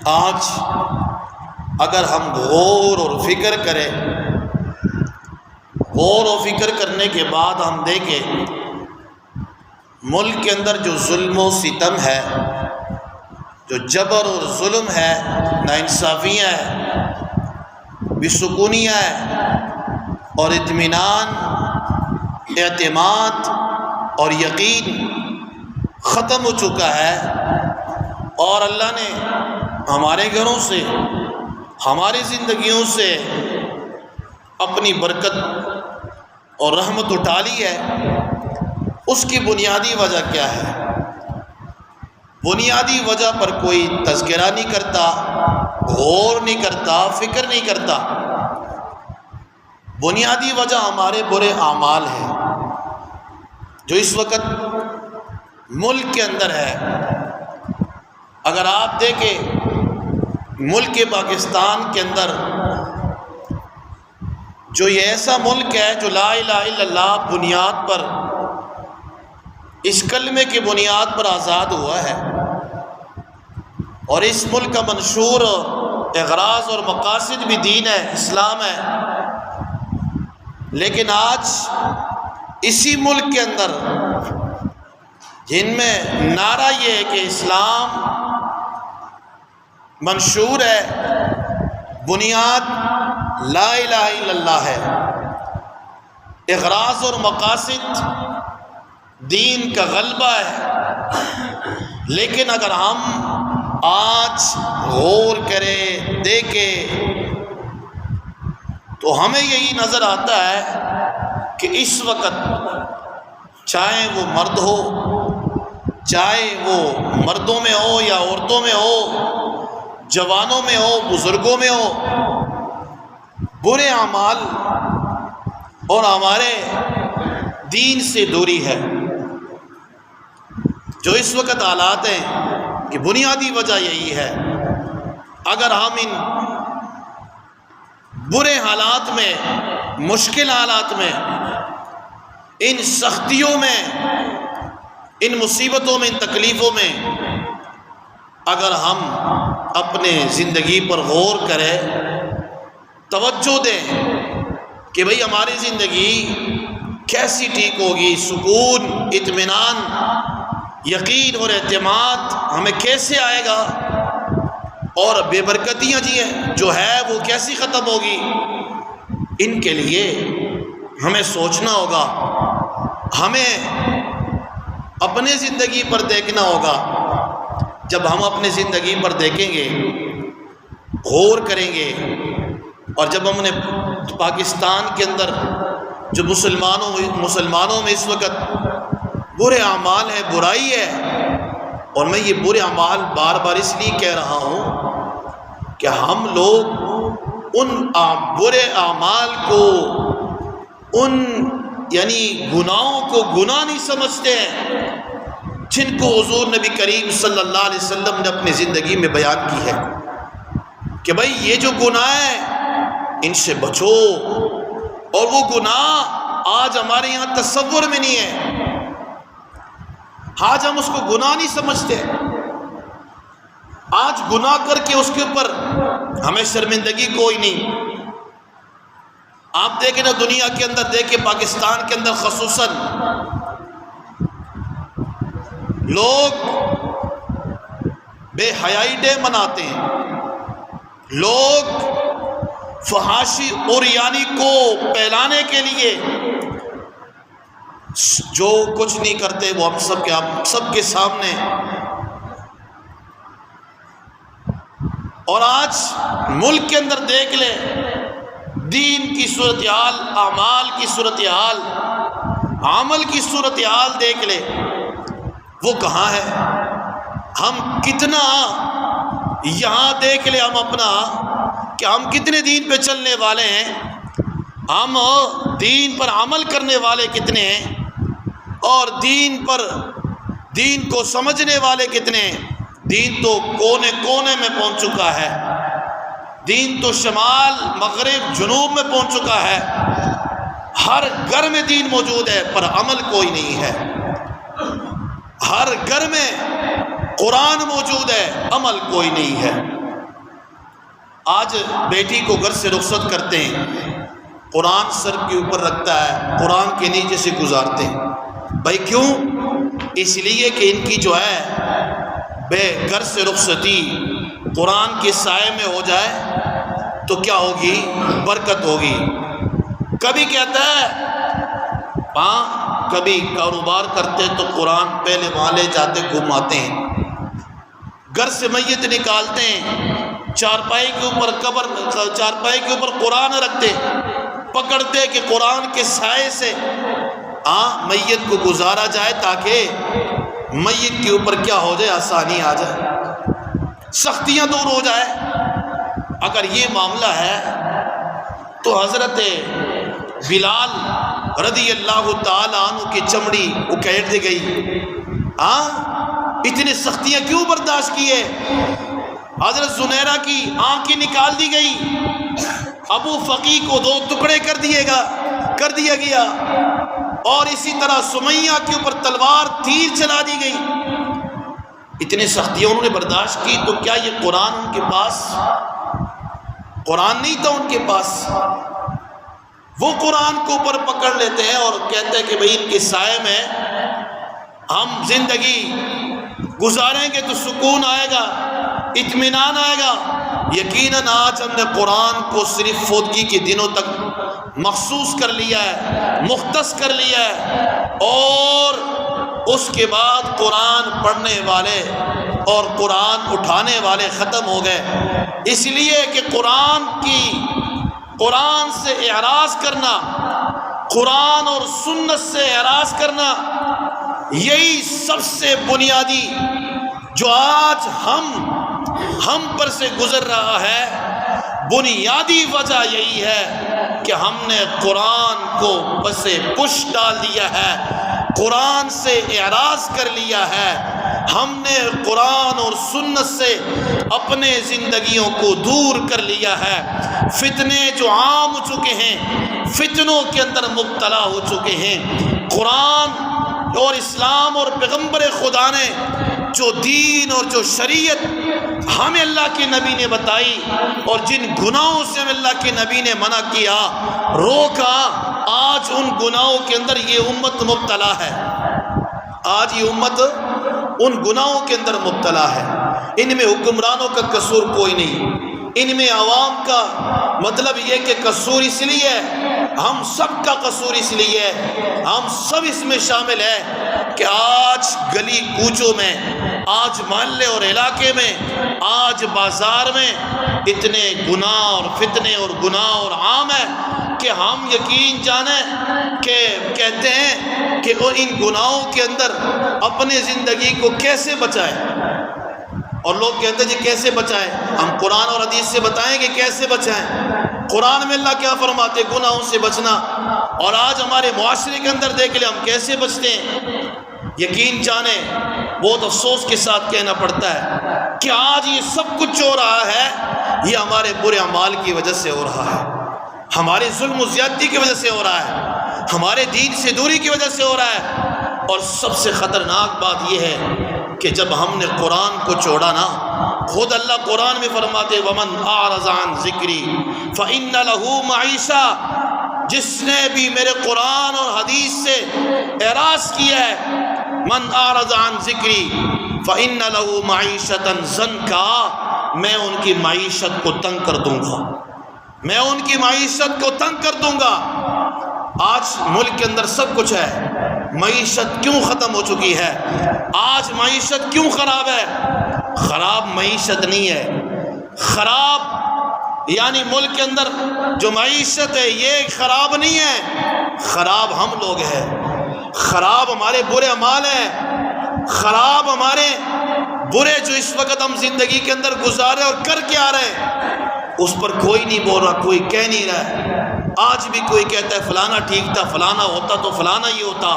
آج اگر ہم غور اور فکر کریں، غور و فکر کرنے کے بعد ہم دیکھیں ملک کے اندر جو ظلم و ستم ہے، جو جبر اور ظلم ہے، ناانصافیاں ہیں، بے سکونیاں ہیں، اور اطمینان، اعتماد اور یقین ختم ہو چکا ہے، اور اللہ نے ہمارے گھروں سے، ہماری زندگیوں سے اپنی برکت اور رحمت اٹھا لی ہے۔ اس کی بنیادی وجہ کیا ہے؟ بنیادی وجہ پر کوئی تذکرہ نہیں کرتا، غور نہیں کرتا، فکر نہیں کرتا۔ بنیادی وجہ ہمارے برے اعمال ہیں جو اس وقت ملک کے اندر ہے۔ اگر آپ دیکھیں ملک پاکستان کے اندر، جو یہ ایسا ملک ہے جو لا الہ الا اللہ بنیاد پر، اس کلمے کی بنیاد پر آزاد ہوا ہے، اور اس ملک کا منشور اغراض اور مقاصد بھی دین ہے، اسلام ہے، لیکن آج اسی ملک کے اندر جن میں نعرہ یہ ہے کہ اسلام منشور ہے، بنیاد لا الہ الا اللہ ہے، اغراض اور مقاصد دین کا غلبہ ہے، لیکن اگر ہم آج غور کریں، دیکھیں، تو ہمیں یہی نظر آتا ہے کہ اس وقت چاہے وہ مرد ہو، چاہے وہ مردوں میں ہو یا عورتوں میں ہو، جوانوں میں ہو، بزرگوں میں ہو، برے اعمال اور ہمارے دین سے دوری ہے۔ جو اس وقت حالات ہیں کہ بنیادی وجہ یہی ہے۔ اگر ہم ان برے حالات میں، مشکل حالات میں، ان سختیوں میں، ان مصیبتوں میں، ان تکلیفوں میں اگر ہم اپنے زندگی پر غور کریں، توجہ دیں کہ بھئی ہماری زندگی کیسی ٹھیک ہوگی، سکون، اطمینان، یقین اور اعتماد ہمیں کیسے آئے گا، اور بے برکتیاں جو ہے وہ کیسی ختم ہوگی، ان کے لیے ہمیں سوچنا ہوگا، ہمیں اپنے زندگی پر دیکھنا ہوگا۔ جب ہم اپنے زندگی پر دیکھیں گے، غور کریں گے، اور جب ہم نے پاکستان کے اندر جو مسلمانوں میں اس وقت برے اعمال ہے، برائی ہے، اور میں یہ برے اعمال بار بار اس لیے کہہ رہا ہوں کہ ہم لوگ ان برے اعمال کو، ان یعنی گناہوں کو گناہ نہیں سمجھتے ہیں جن کو حضور نبی کریم صلی اللہ علیہ وسلم نے اپنی زندگی میں بیان کی ہے کہ بھئی یہ جو گناہ ہیں ان سے بچو، اور وہ گناہ آج ہمارے یہاں تصور میں نہیں ہے، آج ہم اس کو گناہ نہیں سمجھتے، آج گناہ کر کے اس کے اوپر ہمیں شرمندگی کوئی نہیں۔ آپ دیکھیں نا دنیا کے اندر، دیکھیں پاکستان کے اندر خصوصاً، لوگ بے حیائی ڈے مناتے ہیں، لوگ فحاشی عریانی کو پھیلانے کے لیے جو کچھ نہیں کرتے وہ ہم سب کے سامنے، اور آج ملک کے اندر دیکھ لے دین کی صورتحال، اعمال کی صورتحال، عمل کی صورتحال دیکھ لے، وہ کہاں ہے؟ ہم کتنا یہاں دیکھ لے ہم اپنا کہ ہم کتنے دین پہ چلنے والے ہیں، ہم دین پر عمل کرنے والے کتنے ہیں، اور دین کو سمجھنے والے کتنے ہیں۔ دین تو کونے کونے میں پہنچ چکا ہے، دین تو شمال مغرب جنوب میں پہنچ چکا ہے، ہر گھر میں دین موجود ہے پر عمل کوئی نہیں ہے، ہر گھر میں قرآن موجود ہے، عمل کوئی نہیں ہے۔ آج بیٹی کو گھر سے رخصت کرتے ہیں، قرآن سر کے اوپر رکھتا ہے، قرآن کے نیچے سے گزارتے ہیں۔ بھائی کیوں؟ اس لیے کہ ان کی جو ہے بے گھر سے رخصتی قرآن کے سائے میں ہو جائے تو کیا ہوگی؟ برکت ہوگی۔ کبھی کہتا ہے کبھی کاروبار کرتے تو قرآن پہلے وہاں لے جاتے گھماتے ہیں، گھر سے میت نکالتے ہیں، چارپائی کے اوپر قرآن رکھتے، پکڑتے کہ قرآن کے سائے سے میت کو گزارا جائے تاکہ میت کے اوپر کیا ہو جائے؟ آسانی آ جائے، سختیاں دور ہو جائے۔ اگر یہ معاملہ ہے تو حضرت بلال رضی اللہ تعالی عنہ کی چمڑی اکیڑ دی گئی۔ اتنی سختیاں کیوں برداشت کیے؟ حضرت زنیرہ کی آنکھیں نکال دی گئی، ابو فقی کو 2 ٹکڑے کر دیا گیا، اور اسی طرح سمیہ کے اوپر تلوار تیر چلا دی گئی۔ اتنی سختیاں انہوں نے برداشت کی، تو کیا یہ قرآن ان کے پاس؟ قرآن نہیں تھا ان کے پاس۔ وہ قرآن کو اوپر پکڑ لیتے ہیں اور کہتے ہیں کہ بھئی ان کے سائے میں ہم زندگی گزاریں گے تو سکون آئے گا، اطمینان آئے گا۔ یقیناً آج ہم نے قرآن کو صرف فوتگی کے دنوں تک مخصوص کر لیا ہے، مختص کر لیا ہے، اور اس کے بعد قرآن پڑھنے والے اور قرآن اٹھانے والے ختم ہو گئے۔ اس لیے کہ قرآن سے اعراض کرنا، قرآن اور سنت سے اعراض کرنا، یہی سب سے بنیادی جو آج ہم پر سے گزر رہا ہے، بنیادی وجہ یہی ہے کہ ہم نے قرآن کو پسے پش ڈال دیا ہے، قرآن سے اعراض کر لیا ہے، ہم نے قرآن اور سنت سے اپنے زندگیوں کو دور کر لیا ہے۔ فتنے جو عام ہو چکے ہیں، فتنوں کے اندر مبتلا ہو چکے ہیں۔ قرآن اور اسلام اور پیغمبر خدا نے جو دین اور جو شریعت ہمیں اللہ کے نبی نے بتائی، اور جن گناہوں سے ہمیں اللہ کے نبی نے منع کیا، روکا، آج ان گناہوں کے اندر یہ امت مبتلا ہے۔ آج یہ امت ان گناہوں کے اندر مبتلا ہے۔ ان میں حکمرانوں کا قصور کوئی نہیں، ان میں عوام کا مطلب یہ کہ قصور اس لیے ہے، ہم سب کا قصور اس لیے ہے، ہم سب اس میں شامل ہیں کہ آج گلی کوچوں میں، آج محلے اور علاقے میں، آج بازار میں اتنے گناہ اور فتنے اور گناہ اور عام ہے کہ ہم یقین جانیں کہ کہتے ہیں کہ ان گناہوں کے اندر اپنے زندگی کو کیسے بچائیں، اور لوگ کہتے ہیں جی کیسے بچائیں؟ ہم قرآن اور حدیث سے بتائیں کہ کیسے بچائیں۔ قرآن میں اللہ کیا فرماتے؟ گناہوں سے بچنا، اور آج ہمارے معاشرے کے اندر دیکھ لیں ہم کیسے بچتے ہیں۔ یقین جانیں، بہت افسوس کے ساتھ کہنا پڑتا ہے کہ آج یہ سب کچھ ہو رہا ہے، یہ ہمارے برے اعمال کی وجہ سے ہو رہا ہے، ہمارے ظلم و زیادتی کی وجہ سے ہو رہا ہے، ہمارے دین سے دوری کی وجہ سے ہو رہا ہے۔ اور سب سے خطرناک بات یہ ہے کہ جب ہم نے قرآن کو چھوڑا نا، خود اللہ قرآن میں فرماتے وَمَنْ أَعْرَضَ عَنْ ذِكْرِي فَإِنَّ لَهُ مَعِيشَةً، جس نے بھی میرے قرآن اور حدیث سے اعراض کیا ہے، مَنْ أَعْرَضَ عَنْ ذِكْرِي فَإِنَّ لَهُ مَعِيشَةً ضَنْكًا، میں ان کی معیشت کو تنگ کر دوں گا، میں ان کی معیشت کو تنگ کر دوں گا۔ آج ملک کے اندر سب کچھ ہے، معیشت کیوں ختم ہو چکی ہے؟ آج معیشت کیوں خراب ہے؟ خراب معیشت نہیں ہے، خراب یعنی ملک کے اندر جو معیشت ہے یہ خراب نہیں ہے، خراب ہم لوگ ہیں، خراب ہمارے برے اعمال ہیں، خراب ہمارے برے جو اس وقت ہم زندگی کے اندر گزارے اور کر کے آ رہے ہیں، اس پر کوئی نہیں بول رہا، کوئی کہہ نہیں رہا ہے۔ آج بھی کوئی کہتا ہے فلانا ٹھیک تھا، فلانا ہوتا تو فلانا یہ ہوتا،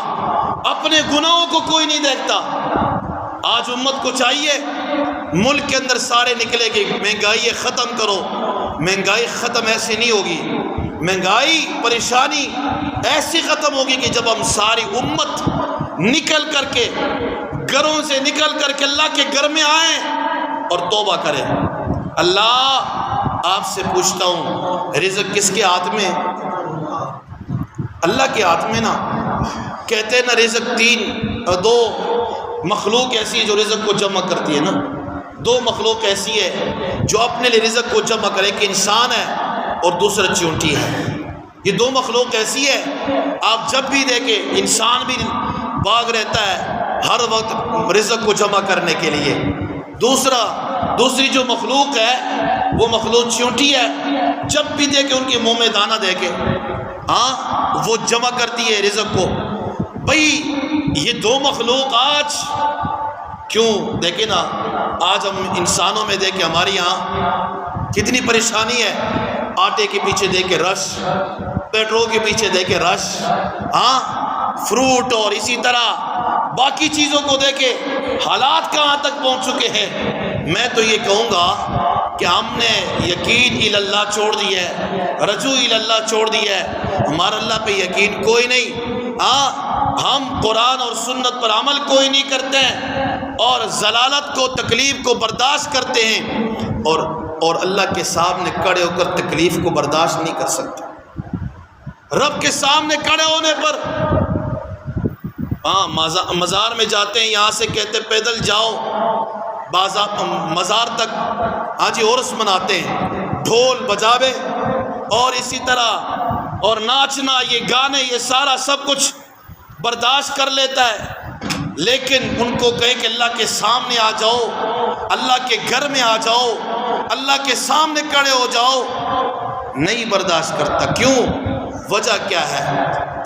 اپنے گناہوں کو کوئی نہیں دیکھتا۔ آج امت کو چاہیے ملک کے اندر سارے نکلے کہ مہنگائی ختم کرو، مہنگائی ختم ایسے نہیں ہوگی، مہنگائی پریشانی ایسی ختم ہوگی کہ جب ہم ساری امت نکل کر کے گھروں سے نکل کر کے اللہ کے گھر میں آئیں اور توبہ کریں۔ اللہ آپ سے پوچھتا ہوں رزق کس کے ہاتھ میں؟ اللہ کے ہاتھ میں نا. کہتے ہیں نا رزق دو مخلوق ایسی ہے جو رزق کو جمع کرتی ہے نا. دو مخلوق ایسی ہے جو اپنے لیے رزق کو جمع کرے. ایک انسان ہے اور دوسرا چیونٹی ہے. یہ دو مخلوق ایسی ہے آپ جب بھی دیکھیں انسان بھی بھاگ رہتا ہے ہر وقت رزق کو جمع کرنے کے لیے. دوسری جو مخلوق ہے وہ مخلوق چیونٹی ہے. جب بھی دیکھیں ان کے منہ میں دانہ دیکھیں وہ جمع کرتی ہے رزق کو. بھئی یہ دو مخلوق آج کیوں دیکھیں نا آج ہم انسانوں میں دیکھیں ہمارے یہاں کتنی پریشانی ہے. آٹے کے پیچھے دیکھیں رش, پیٹرول کے پیچھے دیکھیں رش, فروٹ اور اسی طرح باقی چیزوں کو دیکھیں حالات کہاں تک پہنچ چکے ہیں. میں تو یہ کہوں گا کہ ہم نے یقین اللہ چھوڑ دیا ہے, رجوع اللہ چھوڑ دیا ہے. ہمارا اللہ پہ یقین کوئی نہیں. ہم قرآن اور سنت پر عمل کوئی نہیں کرتے ہیں اور ضلالت کو تکلیف کو برداشت کرتے ہیں اور اللہ کے سامنے کھڑے ہو کر تکلیف کو برداشت نہیں کر سکتے. رب کے سامنے کھڑے ہونے پر مزار میں جاتے ہیں, یہاں سے کہتے پیدل جاؤ مزار تک, عرس مناتے ہیں, ڈھول بجاوے اور اسی طرح اور ناچنا, یہ گانے, یہ سارا سب کچھ برداشت کر لیتا ہے. لیکن ان کو کہے کہ اللہ کے سامنے آ جاؤ, اللہ کے گھر میں آ جاؤ, اللہ کے سامنے کھڑے ہو جاؤ, نہیں برداشت کرتا. کیوں؟ وجہ کیا ہے؟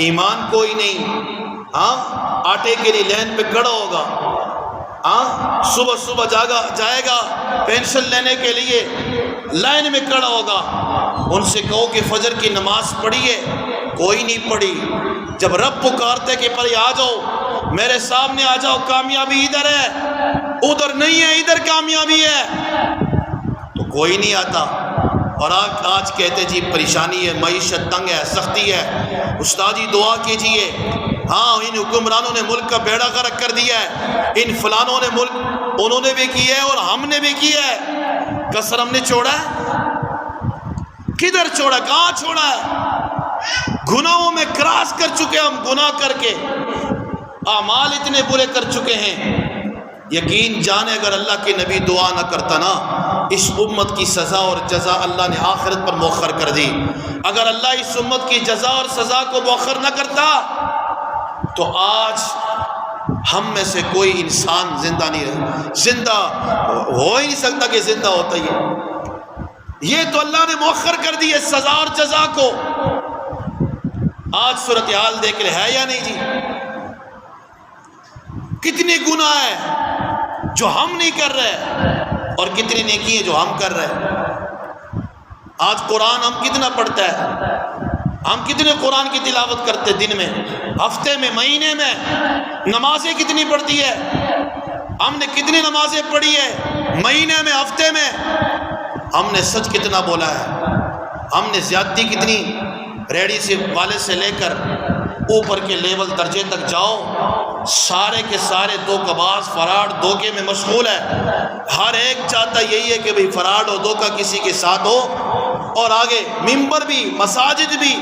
ایمان کوئی نہیں. آٹے کے لیے لین پہ کھڑا ہوگا, صبح جائے گا پینشن لینے کے لیے لائن میں کھڑا ہوگا. ان سے کہو کہ فجر کی نماز پڑھی ہے, کوئی نہیں پڑھی. جب رب پکارتے کہ پر آ جاؤ میرے سامنے آ جاؤ, کامیابی ادھر ہے, ادھر نہیں ہے, ادھر کامیابی ہے, تو کوئی نہیں آتا. اور آج کہتے جی پریشانی ہے, معیشت تنگ ہے, سختی ہے. استاد جی دعا کیجئے. ان حکمرانوں نے ملک کا بیڑا غرق کر دیا ہے, ان فلانوں نے ملک انہوں نے بھی کیا ہے اور ہم نے بھی کیا ہے. کسر ہم نے چھوڑا ہے؟ کدھر چھوڑا, کہاں چھوڑا ہے؟ گناہوں میں کراس کر چکے ہم, گناہ کر کے اعمال اتنے برے کر چکے ہیں. یقین جانے اگر اللہ کے نبی دعا نہ کرتا نا, اس امت کی سزا اور جزا اللہ نے آخرت پر مؤخر کر دی. اگر اللہ اس امت کی جزا اور سزا کو مؤخر نہ کرتا تو آج ہم میں سے کوئی انسان زندہ ہو ہی نہیں سکتا کہ زندہ ہوتا ہی. یہ تو اللہ نے مؤخر کر دی ہے سزا اور جزا کو. آج صورتحال دیکھ رہے ہے یا نہیں جی؟ کتنے گناہ ہیں جو ہم نہیں کر رہے اور کتنی نیکی ہیں جو ہم کر رہے ہیں. آج قرآن ہم کتنا پڑھتا ہے, ہم کتنے قرآن کی تلاوت کرتے دن میں, ہفتے میں, مہینے میں, نمازیں کتنی پڑھتی ہے, ہم نے کتنی نمازیں پڑھی ہے مہینے میں, ہفتے میں, ہم نے سچ کتنا بولا ہے, ہم نے زیادتی کتنی, ریڑھی سے والے سے لے کر اوپر کے لیول درجے تک جاؤ, سارے کے سارے دھوکہ باز فراڈ دھوکے میں مشغول ہے. ہر ایک چاہتا یہی ہے کہ بھئی فراڈ ہو, دھوکہ کسی کے ساتھ ہو, اور آگے ممبر بھی مساجد بھی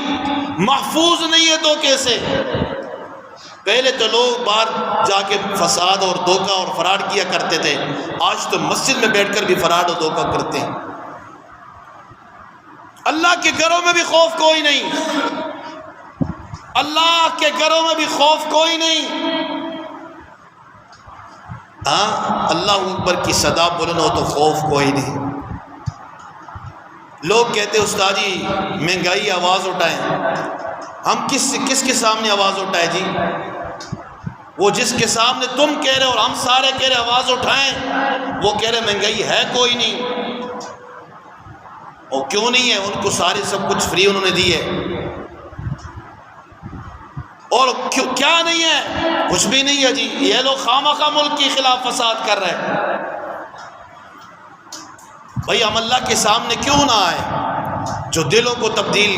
محفوظ نہیں ہے دھوکے سے. پہلے تو لوگ باہر جا کے فساد اور دھوکہ اور فراڈ کیا کرتے تھے, آج تو مسجد میں بیٹھ کر بھی فراڈ اور دھوکہ کرتے ہیں. اللہ کے گھروں میں بھی خوف کوئی نہیں, اللہ کے گھروں میں بھی خوف کوئی نہیں. اللہ اکبر کی صدا بلند ہو تو خوف کوئی نہیں. لوگ کہتے استاد جی مہنگائی آواز اٹھائیں. ہم کس کے سامنے آواز اٹھائے جی؟ وہ جس کے سامنے تم کہہ رہے اور ہم سارے کہہ رہے آواز اٹھائیں, وہ کہہ رہے مہنگائی ہے کوئی نہیں. اور کیوں نہیں ہے؟ ان کو سارے سب کچھ فری انہوں نے دی ہے. اور کیا نہیں ہے؟ کچھ بھی نہیں ہے جی. یہ لوگ خامخواہ ملک کے خلاف فساد کر رہے ہیں. بھائی ہم اللہ کے سامنے کیوں نہ آئے جو دلوں کو تبدیل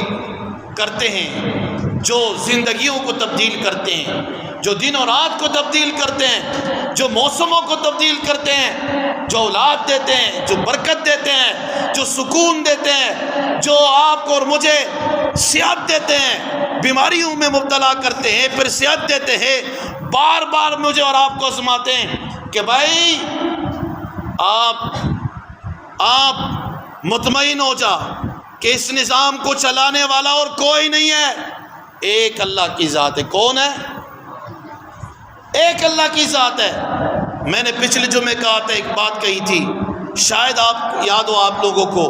کرتے ہیں, جو زندگیوں کو تبدیل کرتے ہیں, جو دن اور رات کو تبدیل کرتے ہیں, جو موسموں کو تبدیل کرتے ہیں. جو اولاد دیتے ہیں، جو برکت دیتے ہیں، جو سکون دیتے ہیں، جو آپ کو اور مجھے صحت دیتے ہیں، بیماریوں میں مبتلا کرتے ہیں پھر صحت دیتے ہیں، بار بار مجھے اور آپ کو آزماتے ہیں کہ بھائی آپ مطمئن ہو جا کہ اس نظام کو چلانے والا اور کوئی نہیں ہے، ایک اللہ کی ذات ہے۔ کون ہے؟ ایک اللہ کی ذات ہے۔ میں نے پچھلے جمعے کہا تھا، ایک بات کہی تھی، شاید آپ یاد ہو آپ لوگوں کو،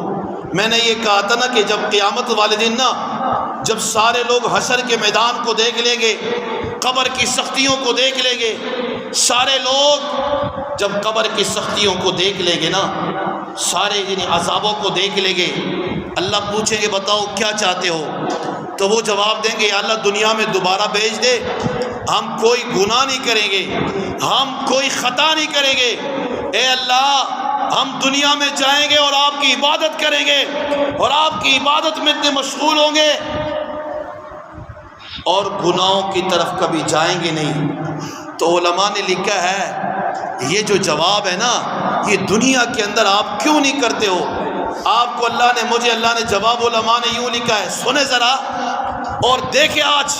میں نے یہ کہا تھا نا کہ جب قیامت والے دن نا، جب سارے لوگ حشر کے میدان کو دیکھ لیں گے، قبر کی سختیوں کو دیکھ لیں گے، سارے لوگ جب قبر کی سختیوں کو دیکھ لیں گے نا، سارے یعنی عذابوں کو دیکھ لیں گے، اللہ پوچھیں گے بتاؤ کیا چاہتے ہو؟ تو وہ جواب دیں گے یا اللہ دنیا میں دوبارہ بھیج دے، ہم کوئی گناہ نہیں کریں گے، ہم کوئی خطا نہیں کریں گے، اے اللہ ہم دنیا میں جائیں گے اور آپ کی عبادت کریں گے اور آپ کی عبادت میں اتنے مشغول ہوں گے اور گناہوں کی طرف کبھی جائیں گے نہیں۔ تو علماء نے لکھا ہے یہ جو جواب ہے نا، یہ دنیا کے اندر آپ کیوں نہیں کرتے ہو؟ آپ کو اللہ نے، مجھے اللہ نے جواب علماء نے یوں لکھا ہے، سنیں ذرا اور دیکھیں آج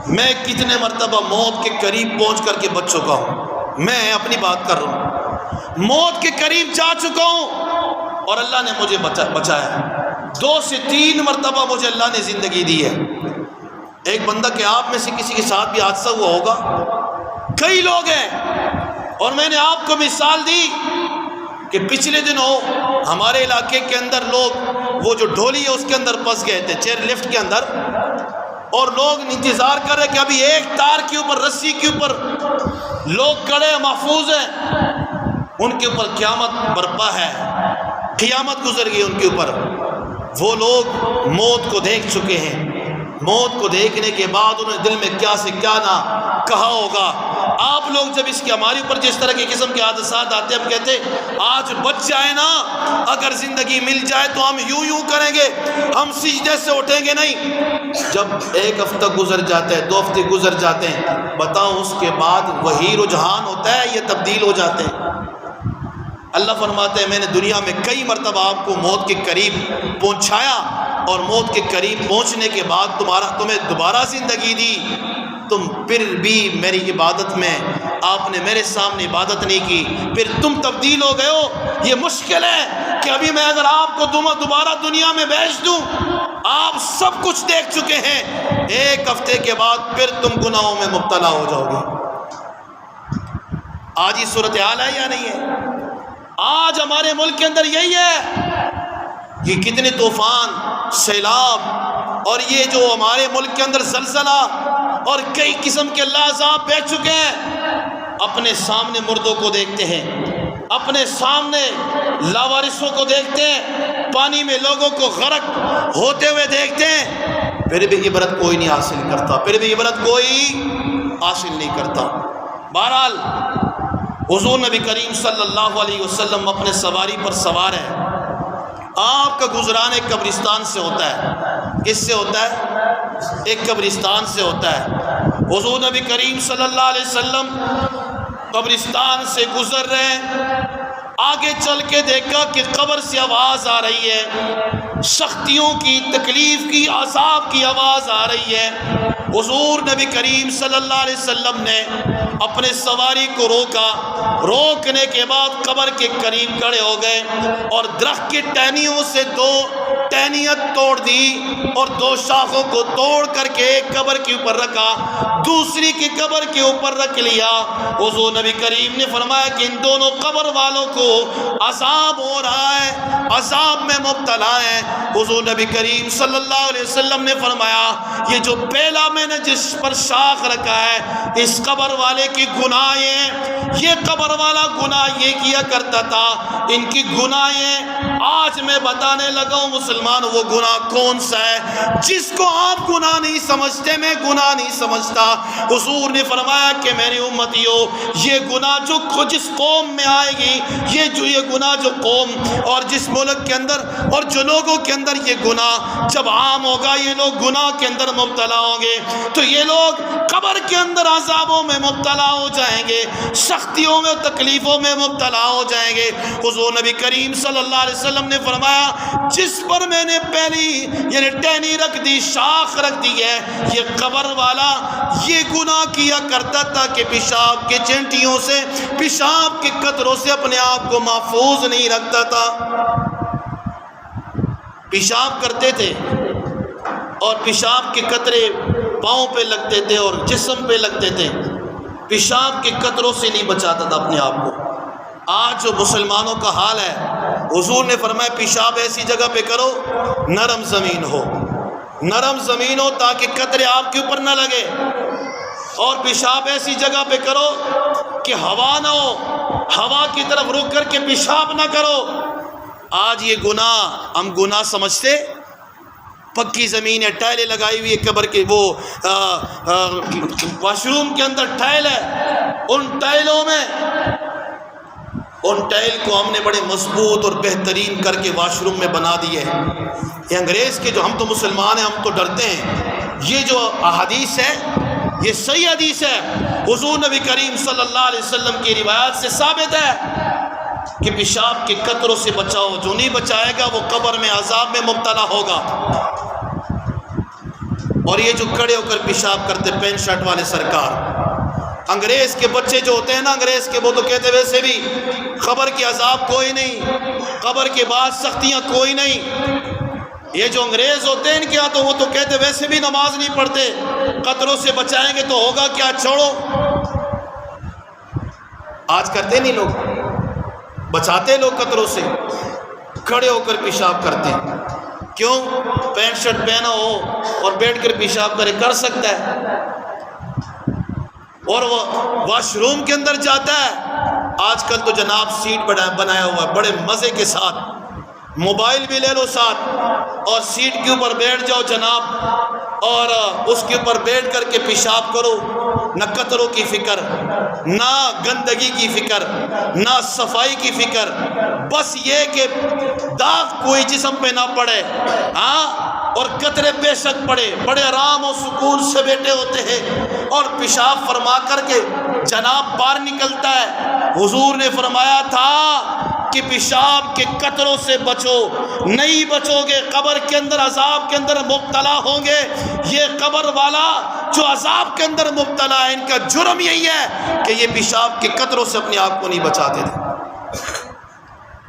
میں کتنے مرتبہ موت کے قریب پہنچ کر کے بچ چکا ہوں۔ میں اپنی بات کر رہا ہوں، موت کے قریب جا چکا ہوں اور اللہ نے مجھے بچایا۔ 2 سے 3 مرتبہ مجھے اللہ نے زندگی دی ہے۔ ایک بندہ کہ آپ میں سے کسی کے ساتھ بھی حادثہ ہوا ہوگا، کئی لوگ ہیں، اور میں نے آپ کو مثال دی کہ پچھلے دنوں ہمارے علاقے کے اندر لوگ وہ جو ڈھولی ہے اس کے اندر پھنس گئے تھے، چیئر لفٹ کے اندر، اور لوگ انتظار کر رہے کہ ابھی ایک تار کے اوپر، رسی کے اوپر لوگ کھڑے محفوظ ہیں، ان کے اوپر قیامت برپا ہے، قیامت گزر گئی ان کے اوپر۔ وہ لوگ موت کو دیکھ چکے ہیں، موت کو دیکھنے کے بعد انہوں نے دل میں کیا سے کیا نہ کہا ہوگا۔ آپ لوگ جب اس کی ہمارے اوپر جس طرح کے قسم کے حادثات آتے ہیں، ہم کہتے ہیں آج بچ جائے نا، اگر زندگی مل جائے تو ہم یوں کریں گے، ہم سجدے سے اٹھیں گے نہیں۔ جب 1 ہفتہ گزر جاتا ہے، 2 ہفتے گزر جاتے ہیں، بتاؤ اس کے بعد وہی رجحان ہوتا ہے، یہ تبدیل ہو جاتے ہیں۔ اللہ فرماتے ہیں میں نے دنیا میں کئی مرتبہ آپ کو موت کے قریب پہنچایا اور موت کے قریب پہنچنے کے بعد تمہیں دوبارہ زندگی دی، تم پھر بھی میری عبادت میں، آپ نے میرے سامنے عبادت نہیں کی، پھر تم تبدیل ہو گئے ہو۔ یہ مشکل ہے کہ ابھی میں اگر آپ کو دوبارہ دنیا میں بھیج دوں، آپ سب کچھ دیکھ چکے ہیں، 1 ہفتے کے بعد پھر تم گناہوں میں مبتلا ہو جاؤ گے۔ آج یہ صورتحال ہے یا نہیں ہے؟ آج ہمارے ملک کے اندر یہی ہے۔ یہ کتنے طوفان، سیلاب اور یہ جو ہمارے ملک کے اندر زلزلہ اور کئی قسم کے اللہ عذاب بھیج چکے ہیں، اپنے سامنے مردوں کو دیکھتے ہیں، اپنے سامنے لاوارثوں کو دیکھتے ہیں، پانی میں لوگوں کو غرق ہوتے ہوئے دیکھتے ہیں، پھر بھی عبرت کوئی نہیں حاصل کرتا، پھر بھی عبرت کوئی حاصل نہیں کرتا۔ بہرحال حضور نبی کریم صلی اللہ علیہ وسلم اپنے سواری پر سوار ہے، آپ کا گزران ایک قبرستان سے ہوتا ہے۔ کس سے ہوتا ہے؟ ایک قبرستان سے ہوتا ہے۔ حضور نبی کریم صلی اللہ علیہ وسلم قبرستان سے گزر رہے ہیں، آگے چل کے دیکھا کہ قبر سے آواز آ رہی ہے، سختیوں کی، تکلیف کی، عذاب کی آواز آ رہی ہے۔ حضور نبی کریم صلی اللہ علیہ وسلم نے اپنے سواری کو روکا، روکنے کے بعد قبر کے قریب کھڑے ہو گئے اور درخت کی ٹہنیوں سے 2 ٹہنیاں توڑ دی اور 2 شاخوں کو توڑ کر کے ایک قبر کے اوپر رکھا، دوسری کی قبر کے اوپر رکھ لیا۔ حضور نبی کریم نے فرمایا کہ ان دونوں قبر والوں کو عذاب ہو رہا ہے، عذاب میں مبتلا ہے۔ حضور نبی کریم صلی اللہ علیہ وسلم نے فرمایا یہ جو پہلا میں نے جس پر شاخ رکھا ہے، اس قبر والے کی گناہیں، یہ قبر والا گناہ یہ کیا کرتا تھا، ان کی گناہیں آج میں بتانے لگا ہوں مسلمان مسلمان وہ گناہ کون سا ہے جس کو آپ گناہ نہیں سمجھتے، میں گناہ نہیں سمجھتا؟ حضور نے فرمایا کہ میری امتیوں، یہ گناہ جو جس قوم میں آئے گی، یہ گناہ جو قوم اور جس ملک کے اندر اور جو لوگوں کے اندر یہ گناہ جب عام ہوگا، یہ لوگ گناہ کے اندر مبتلا ہوں گے تو یہ لوگ قبر کے اندر عذابوں میں مبتلا ہو جائیں گے، سختیوں میں تکلیفوں میں مبتلا ہو جائیں گے۔ حضور نبی کریم صلی اللہ علیہ وسلم نے فرمایا جس پر میں نے پہلی یعنی ٹہنی رکھ دی، شاخ رکھ دی ہے، یہ قبر والا یہ گناہ کیا کرتا تھا کہ پیشاب کے چینٹیوں سے، پیشاب کے قطروں سے اپنے آپ کو محفوظ نہیں رکھتا تھا۔ پیشاب کرتے تھے اور پیشاب کے قطرے پاؤں پہ لگتے تھے اور جسم پہ لگتے تھے، پیشاب کے قطروں سے نہیں بچاتا تھا اپنے آپ کو۔ آج جو مسلمانوں کا حال ہے، حضور نے فرمایا پیشاب ایسی جگہ پہ کرو نرم زمین ہو، نرم زمین ہو تاکہ قطرے آپ کے اوپر نہ لگے، اور پیشاب ایسی جگہ پہ کرو کہ ہوا نہ ہو، ہوا کی طرف رک کر کے پیشاب نہ کرو۔ آج یہ گناہ ہم گناہ سمجھتے، پکی زمین ہے، ٹائلیں لگائی ہوئی ہے، قبر کے وہ واش روم کے اندر ٹائل ہے، ان ٹائلوں میں ان ٹائل کو ہم نے بڑے مضبوط اور بہترین کر کے واش روم میں بنا دیے۔ یہ انگریز کے جو، ہم تو مسلمان ہیں ہم تو ڈرتے ہیں، یہ جو احادیث ہے یہ صحیح حدیث ہے، حضور نبی کریم صلی اللہ علیہ وسلم کی روایات سے ثابت ہے کہ پیشاب کے قطروں سے بچاؤ، جو نہیں بچائے گا وہ قبر میں عذاب میں مبتلا ہوگا۔ اور یہ جو کھڑے ہو کر پیشاب کرتے پینٹ شرٹ والے سرکار، انگریز کے بچے جو ہوتے ہیں نا، انگریز کے، وہ تو کہتے ویسے بھی قبر کے عذاب کوئی نہیں، قبر کے بعد سختیاں کوئی نہیں۔ یہ جو انگریز ہوتے ہیں ان کے ہاں تو وہ تو کہتے ویسے بھی نماز نہیں پڑھتے، قطروں سے بچائیں گے تو ہوگا کیا، چھوڑو۔ آج کرتے نہیں لوگ، بچاتے لوگ قطروں سے، کھڑے ہو کر پیشاب کرتے ہیں۔ کیوں؟ پینٹ شرٹ پہنا ہو اور بیٹھ کر پیشاب کرے، کر سکتا ہے، اور وہ واش روم کے اندر جاتا ہے۔ آج کل تو جناب سیٹ بنایا ہوا ہے بڑے مزے کے ساتھ، موبائل بھی لے لو ساتھ اور سیٹ کے اوپر بیٹھ جاؤ جناب، اور اس کے اوپر بیٹھ کر کے پیشاب کرو، نہ قطروں کی فکر، نہ گندگی کی فکر، نہ صفائی کی فکر، بس یہ کہ داغ کوئی جسم پہ نہ پڑے، ہاں، اور قطرے بے شک پڑے، بڑے آرام و سکون سے بیٹھے ہوتے ہیں اور پیشاب فرما کر کے جناب باہر نکلتا ہے۔ حضور نے فرمایا تھا کہ پیشاب کے قطروں سے بچو، نہیں بچو گے قبر کے اندر عذاب کے اندر مبتلا ہوں گے۔ یہ قبر والا جو عذاب کے اندر مبتلا ہے، ان کا جرم یہی ہے کہ یہ پیشاب کے قطروں سے اپنے آپ کو نہیں بچاتے تھے۔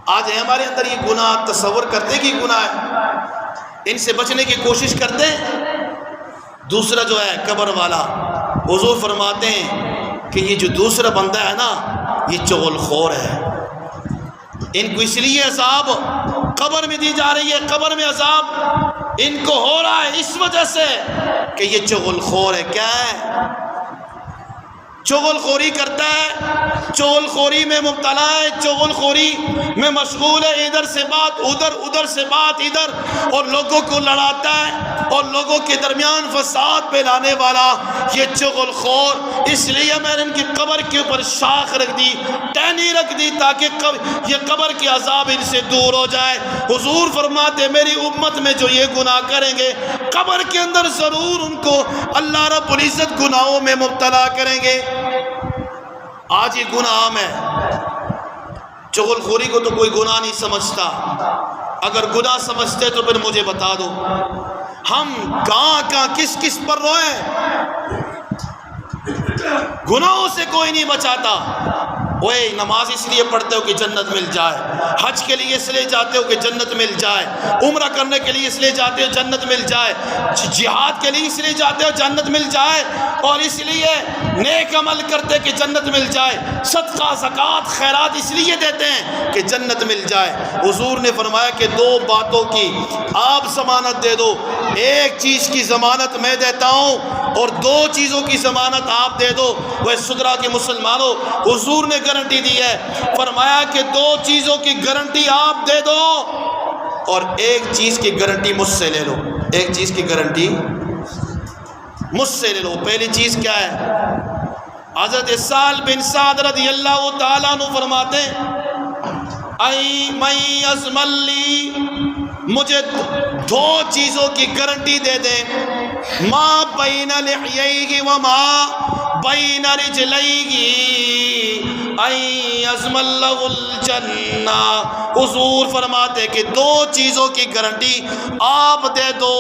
آج ہمارے اندر یہ گناہ تصور کرتے کہ گناہ ہے، ان سے بچنے کی کوشش کرتے ہیں۔ دوسرا جو ہے قبر والا، حضور فرماتے ہیں کہ یہ جو دوسرا بندہ ہے نا، یہ چغل خور ہے، ان کو اس لیے عذاب قبر میں دی جا رہی ہے، قبر میں عذاب ان کو ہو رہا ہے اس وجہ سے کہ یہ چغل خور ہے۔ کیا ہے؟ چغل خوری کرتا ہے، چغل خوری میں مبتلا ہے، چغل خوری میں مشغول ہے، ادھر سے بات ادھر، ادھر سے بات ادھر، اور لوگوں کو لڑاتا ہے اور لوگوں کے درمیان فساد پھیلانے والا یہ چغل خور۔ اس لیے میں نے ان کی قبر کے اوپر شاخ رکھ دی، ٹہنی رکھ دی، تاکہ یہ قبر کے عذاب ان سے دور ہو جائے۔ حضور فرماتے میری امت میں جو یہ گناہ کریں گے، قبر کے اندر ضرور ان کو اللہ رب العزت گناہوں میں مبتلا کریں گے۔ آج یہ گناہ عام ہے، چغل خوری کو تو کوئی گناہ نہیں سمجھتا۔ اگر گناہ سمجھتے تو پھر مجھے بتا دو، ہم کہاں کس کس پر روئیں؟ گناہوں سے کوئی نہیں بچاتا۔ اوے نماز اس لیے پڑھتے ہو کہ جنت مل جائے، حج کے لیے اس لیے جاتے ہو کہ جنت مل جائے، عمرہ کرنے کے لیے اس لیے جاتے ہو جنت مل جائے، جہاد کے لیے اس لیے جاتے ہو جنت مل جائے، اور اس لیے نیک عمل کرتے کہ جنت مل جائے، صدقہ زکوٰۃ خیرات اس لیے دیتے ہیں کہ جنت مل جائے۔ حضور نے فرمایا کہ دو باتوں کی آپ ضمانت دے دو، ایک چیز کی ضمانت میں دیتا ہوں اور دو چیزوں کی ضمانت آپ دے دو۔ وہ سدرا کے مسلمانوں، حضور نے گارنٹی دی ہے، فرمایا کہ دو چیزوں کی گارنٹی آپ دے دو، اور ایک چیز کی گارنٹی مجھ سے لے لو، ایک چیز کی گارنٹی مجھ سے لے لو۔ پہلی چیز کیا ہے؟ حضرت سہل بن سعد رضی اللہ تعالیٰ عنہ فرماتے ہیں من یضمن لی، مجھے دو چیزوں کی گارنٹی دے دیں، ما بین لحییہ وما بین رجلیہ ان یضمن لہ الجنہ۔ حضور فرماتے کہ دو چیزوں کی گارنٹی آپ دے دو،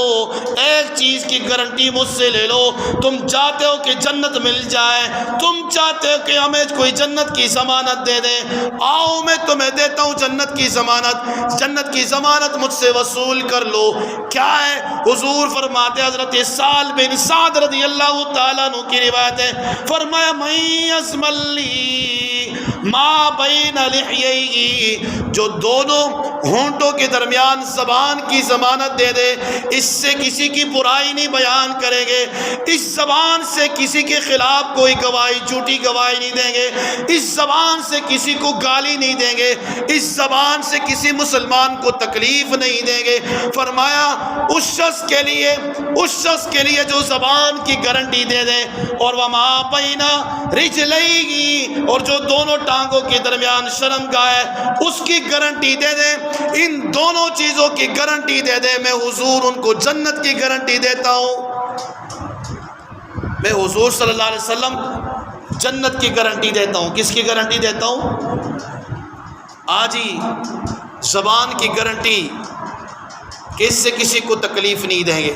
ایک چیز کی گارنٹی مجھ سے لے لو۔ تم چاہتے ہو کہ جنت مل جائے، تم چاہتے ہو کہ ہمیں کوئی جنت کی ضمانت دے دیں، آؤ میں تمہیں دیتا ہوں جنت کی ضمانت، جنت کی ضمانت مجھ سے وصول کر لو۔ کیا ہے؟ حضور فرماتے، حضرت سہل بن سعد رضی اللہ تعالیٰ عنہ کی روایت ہے، فرمایا من یضمن لی ما بین لحییہ، جو دونوں ہونٹوں کے درمیان زبان کی ضمانت دے دے، اس سے کسی کی برائی نہیں بیان کریں گے، اس زبان سے کسی کے خلاف کوئی گواہی، جھوٹی گواہی نہیں دیں گے، اس زبان سے کسی کو گالی نہیں دیں گے، اس زبان سے کسی مسلمان کو تکلیف نہیں دیں گے۔ فرمایا اس شخص کے لیے جو زبان کی گارنٹی دے دے، اور وما بین رجلیہ، اور جو دونوں ٹانگوں کے درمیان شرمگاہ ہے اس کی گارنٹی دے دے، ان دونوں چیزوں کی گارنٹی دے دے، میں حضور ان کو جنت کی گارنٹی دیتا ہوں۔ میں حضور صلی اللہ علیہ وسلم جنت کی گارنٹی دیتا ہوں۔ کس کی گارنٹی دیتا ہوں؟ آج ہی زبان کی گارنٹی کہ اس سے کسی کو تکلیف نہیں دیں گے،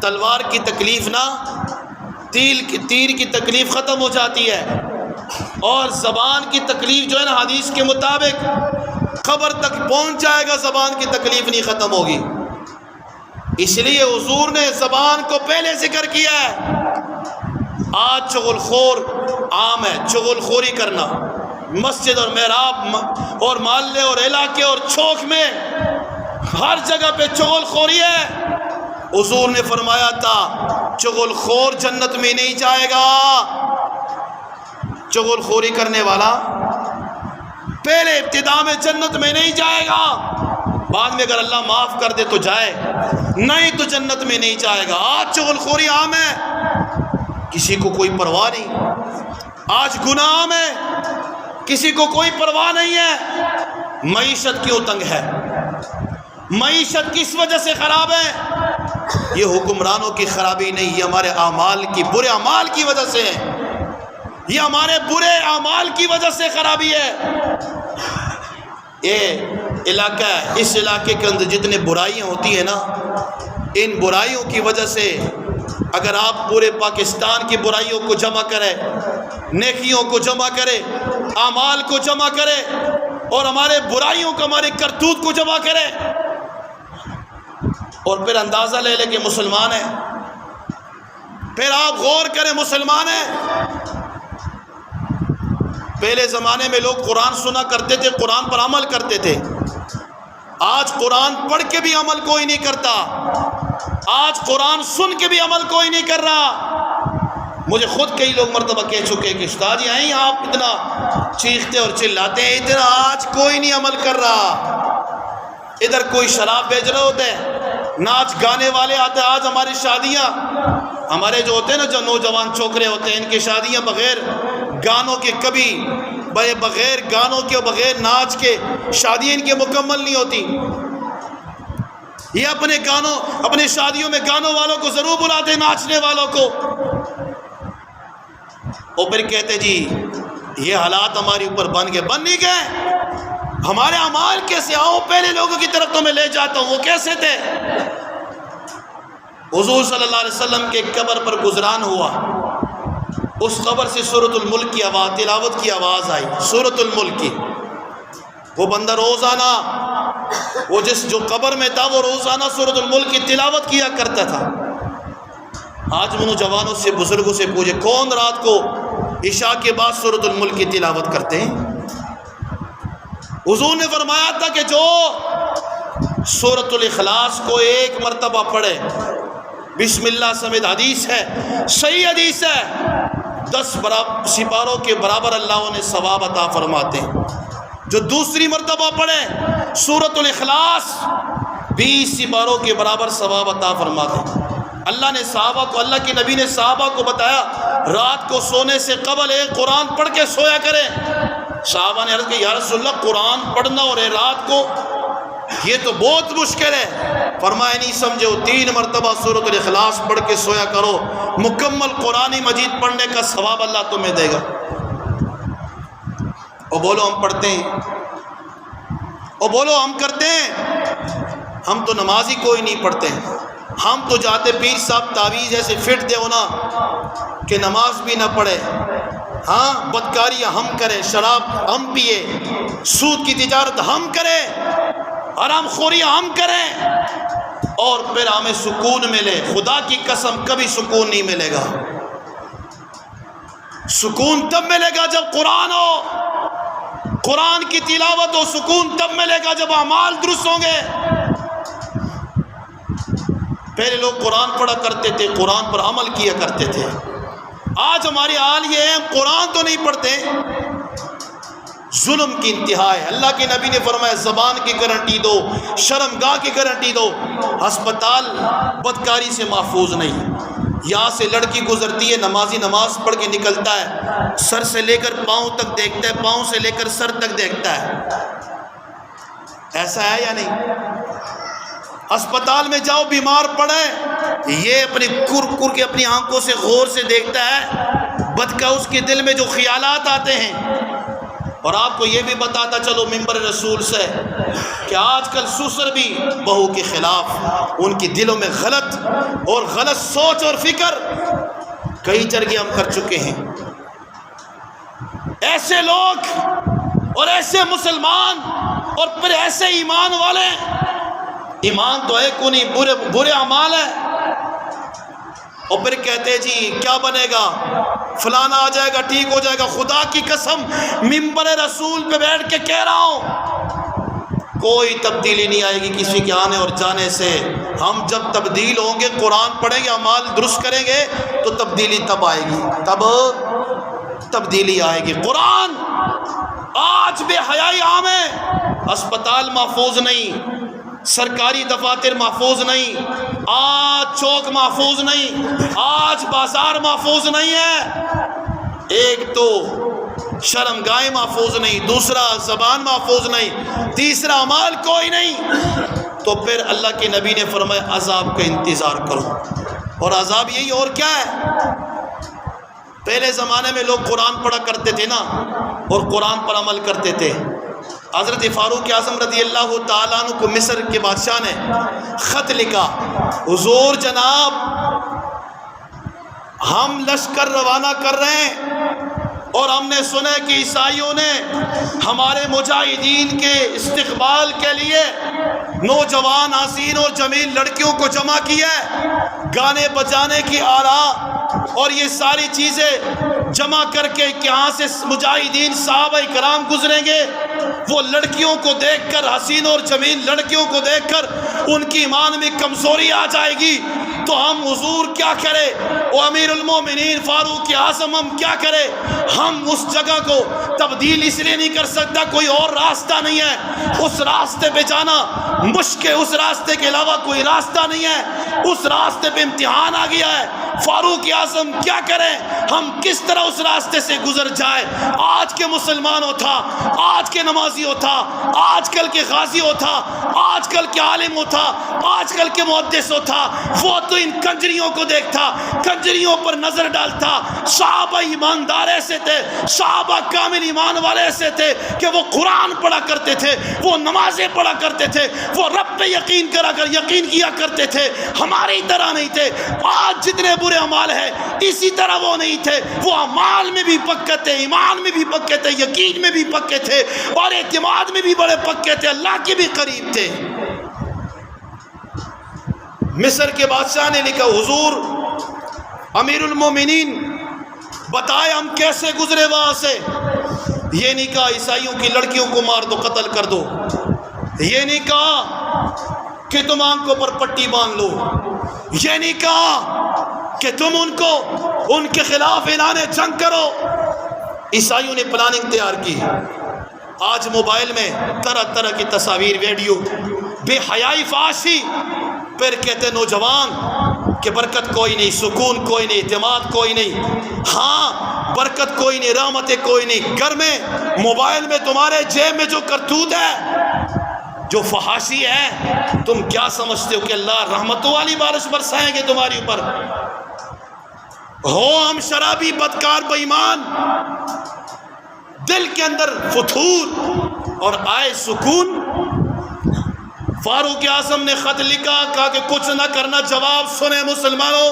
تلوار کی تکلیف نہ، تیر کی تکلیف ختم ہو جاتی ہے، اور زبان کی تکلیف جو ہے نا، حدیث کے مطابق قبر تک پہنچ جائے گا، زبان کی تکلیف نہیں ختم ہوگی۔ اس لیے حضور نے زبان کو پہلے ذکر کیا ہے۔ آج چغل خور عام ہے، چغل خوری کرنا، مسجد اور محراب اور محلے اور علاقے اور چوک میں ہر جگہ پہ چغل خوری ہے۔ حضور نے فرمایا تھا چغل خور جنت میں نہیں جائے گا، چغل خوری کرنے والا پہلے ابتدا میں جنت میں نہیں جائے گا، بعد میں اگر اللہ معاف کر دے تو جائے، نہیں تو جنت میں نہیں جائے گا۔ آج چغل خوری عام ہے، کسی کو کوئی پرواہ نہیں، آج گناہ عام ہے، کسی کو کوئی پرواہ نہیں ہے۔ معیشت کیوں تنگ ہے؟ معیشت کس وجہ سے خراب ہے؟ یہ حکمرانوں کی خرابی نہیں، یہ ہمارے اعمال کی، برے اعمال کی وجہ سے ہے، یہ ہمارے برے اعمال کی وجہ سے خرابی ہے۔ یہ علاقہ ہے، اس علاقے کے اندر جتنے برائیاں ہوتی ہیں نا، ان برائیوں کی وجہ سے اگر آپ پورے پاکستان کی برائیوں کو جمع کریں، نیکیوں کو جمع کریں، اعمال کو جمع کریں، اور ہمارے برائیوں کو، ہمارے کرتوت کو جمع کریں، اور پھر اندازہ لے لیں کہ مسلمان ہیں، پھر آپ غور کریں مسلمان ہیں۔ پہلے زمانے میں لوگ قرآن سنا کرتے تھے، قرآن پر عمل کرتے تھے، آج قرآن پڑھ کے بھی عمل کوئی نہیں کرتا، آج قرآن سن کے بھی عمل کوئی نہیں کر رہا۔ مجھے خود کئی لوگ مرتبہ کہہ چکے کہ استاد جی آئیں آپ اتنا چیختے اور چلاتے ہیں، ادھر آج کوئی نہیں عمل کر رہا، ادھر کوئی شراب بیچ رہے ہوتے ہیں، ناچ گانے والے آتے ہیں۔ آج ہماری شادیاں، ہمارے جو ہوتے ہیں نا، جو نوجوان چھوکرے ہوتے ہیں، ان کی شادیاں بغیر گانوں کے، کبھی بغیر گانوں کے، بغیر ناچ کے شادیاں ان کی مکمل نہیں ہوتی۔ یہ اپنے گانوں، اپنے شادیوں میں گانوں والوں کو ضرور بلاتے، ناچنے والوں کو، اور پھر کہتے جی یہ حالات ہمارے اوپر بن نہیں گئے، ہمارے اعمال کیسے؟ آؤ پہلے لوگوں کی طرف تو میں لے جاتا ہوں، وہ کیسے تھے؟ حضور صلی اللہ علیہ وسلم کے قبر پر گزران ہوا، اس قبر سے سورۃ الملک کی آواز، تلاوت کی آواز آئی، سورۃ الملک کی۔ وہ بندہ روزانہ، وہ جو قبر میں تھا، وہ روزانہ سورۃ الملک کی تلاوت کیا کرتا تھا۔ آج نوجوانوں سے، بزرگوں سے پوچھے کون رات کو عشاء کے بعد سورۃ الملک کی تلاوت کرتے ہیں؟ حضور نے فرمایا تھا کہ جو سورۃ الاخلاص کو ایک مرتبہ پڑھے، بسم اللہ سمیت، حدیث ہے، صحیح حدیث ہے، 10 سپاروں کے برابر اللہ انہیں ثواب عطا فرماتے ہیں۔ جو دوسری مرتبہ پڑھے سورۃ الاخلاص 20 سپاروں کے برابر ثواب عطا فرماتے۔ اللہ نے صحابہ کو، اللہ کے نبی نے صحابہ کو بتایا رات کو سونے سے قبل ایک قرآن پڑھ کے سویا کریں۔ صحابہ نے عرض کی یا رسول اللہ قرآن پڑھنا اور رات کو یہ تو بہت مشکل ہے۔ فرمایا نہیں سمجھو، 3 مرتبہ سورۃ الاخلاص پڑھ کے سویا کرو، مکمل قرآن مجید پڑھنے کا ثواب اللہ تمہیں دے گا۔ اور بولو ہم پڑھتے ہیں، اور بولو ہم کرتے ہیں؟ ہم تو نماز ہی کوئی نہیں پڑھتے ہیں۔ ہم تو جاتے پیر صاحب تعویذ ایسے فٹ دے ہونا کہ نماز بھی نہ پڑھے، ہاں بدکاریاں ہم کریں، شراب ہم پیے، سود کی تجارت ہم کریں، حرام خوریاں ہم کریں، اور پھر ہمیں سکون ملے۔ خدا کی قسم کبھی سکون نہیں ملے گا۔ سکون تب ملے گا جب قرآن ہو، قرآن کی تلاوت ہو۔ سکون تب ملے گا جب اعمال درست ہوں گے۔ پہلے لوگ قرآن پڑھا کرتے تھے، قرآن پر عمل کیا کرتے تھے۔ آج ہماری حال یہ ہے، ہم قرآن تو نہیں پڑھتے، ظلم کی انتہا ہے۔ اللہ کے نبی نے فرمایا زبان کی گارنٹی دو، شرمگاہ کی گارنٹی دو، ہسپتال بدکاری سے محفوظ نہیں۔ یہاں سے لڑکی گزرتی ہے، نمازی نماز پڑھ کے نکلتا ہے، سر سے لے کر پاؤں تک دیکھتا ہے، پاؤں سے لے کر سر تک دیکھتا ہے۔ ایسا ہے یا نہیں؟ ہسپتال میں جاؤ، بیمار پڑے، یہ اپنی کر کے اپنی آنکھوں سے غور سے دیکھتا ہے، بدکا اس کے دل میں جو خیالات آتے ہیں۔ اور آپ کو یہ بھی بتاتا چلو ممبر رسول سے کہ آج کل سسر بھی بہو کے خلاف، ان کی دلوں میں غلط سوچ اور فکر، کئی جرگے ہم کر چکے ہیں۔ ایسے لوگ اور ایسے مسلمان اور پھر ایسے ایمان والے، ایمان تو ہے کو نہیں، برے اعمال ہیں، اور پھر کہتے جی کیا بنے گا، فلانا آ جائے گا، ٹھیک ہو جائے گا۔ خدا کی قسم ممبر رسول پہ بیٹھ کے کہہ رہا ہوں، کوئی تبدیلی نہیں آئے گی کسی کے آنے اور جانے سے۔ ہم جب تبدیل ہوں گے، قرآن پڑھیں گے، اعمال درست کریں گے، تو تبدیلی تب آئے گی، تب تبدیلی آئے گی۔ قرآن آج بے حیائی عام ہے، اسپتال محفوظ نہیں، سرکاری دفاتر محفوظ نہیں، آج چوک محفوظ نہیں، آج بازار محفوظ نہیں ہے۔ ایک تو شرمگاہیں محفوظ نہیں، دوسرا زبان محفوظ نہیں، تیسرا اعمال کوئی نہیں، تو پھر اللہ کے نبی نے فرمایا عذاب کا انتظار کرو۔ اور عذاب یہی اور کیا ہے؟ پہلے زمانے میں لوگ قرآن پڑھا کرتے تھے نا، اور قرآن پر عمل کرتے تھے۔ حضرت فاروق اعظم رضی اللہ تعالیٰ عنہ کو مصر کے بادشاہ نے خط لکھا، حضور جناب ہم لشکر روانہ کر رہے ہیں، اور ہم نے سنا کہ عیسائیوں نے ہمارے مجاہدین کے استقبال کے لیے نوجوان حسین اور جمیل لڑکیوں کو جمع کیا ہے، گانے بجانے کی آرا اور یہ ساری چیزیں جمع کر کے یہاں سے مجاہدین صحابہ کرام گزریں گے، وہ لڑکیوں کو دیکھ کر، حسین اور جمیل لڑکیوں کو دیکھ کر ان کی ایمان میں کمزوری آ جائے گی، تو ہم حضور کیا کرے، او امیر المومنین فاروق اعظم ہم کیا کرے؟ ہم اس جگہ کو تبدیل اس لیے نہیں کر سکتا، کوئی اور راستہ نہیں ہے، اس راستے پہ جانا مشکل، اس راستے کے علاوہ کوئی راستہ نہیں ہے، اس راستے پہ امتحان آ گیا ہے، فاروق اعظم کیا کریں، ہم کس طرح اس راستے سے گزر جائے؟ آج کے مسلمانوں تھا، آج کے نمازیوں تھا، آج کل کے غازیوں تھا، آج کل کے عالموں تھا، آج کل کے محدثوں تھا، وہ تو ان کنجریوں کو دیکھتا، کنجریوں پر نظر ڈالتا۔ صحابہ ایماندار ایسے تھے، صحابہ کامل ایمان والے ایسے تھے کہ وہ قرآن پڑھا کرتے تھے، وہ نمازیں پڑھا کرتے تھے، وہ رب پہ یقین کیا کرتے تھے، ہماری طرح نہیں تھے۔ آج جتنے برے اعمال ہیں اسی طرح وہ نہیں تھے، وہ اعمال میں بھی پکے تھے، ایمان میں بھی پکے تھے، یقین میں بھی پکے تھے، اور اعتماد میں بھی بڑے پکے تھے، اللہ کے بھی قریب تھے۔ مصر کے بادشاہ نے لکھا، حضور امیر المومنین بتائے ہم کیسے گزرے وہاں سے؟ یہ نہیں کہا عیسائیوں کی لڑکیوں کو مار دو، قتل کر دو، یہ نہیں کہا کہ تم آنکھوں پر پٹی باندھ لو، یہ نہیں کہا کہ تم ان کے خلاف اعلان جنگ کرو۔ عیسائیوں نے پلاننگ تیار کی، آج موبائل میں طرح طرح کی تصاویر، ویڈیو، بے حیائی، فحاشی، پھر کہتے نوجوان کہ برکت کوئی نہیں، سکون کوئی نہیں، اعتماد کوئی نہیں، ہاں برکت کوئی نہیں، رحمت کوئی نہیں۔ گھر میں موبائل میں تمہارے جیب میں جو کرتوت ہے، جو فحاشی ہے، تم کیا سمجھتے ہو کہ اللہ رحمتوں والی بارش برسائیں گے تمہاری اوپر؟ ہو ہم شرابی، بدکار، بے ایمان، دل کے اندر فتور اور آئے سکون۔ فاروق اعظم نے خط لکھا، کہا کہ کچھ نہ کرنا، جواب سنیں مسلمانوں۔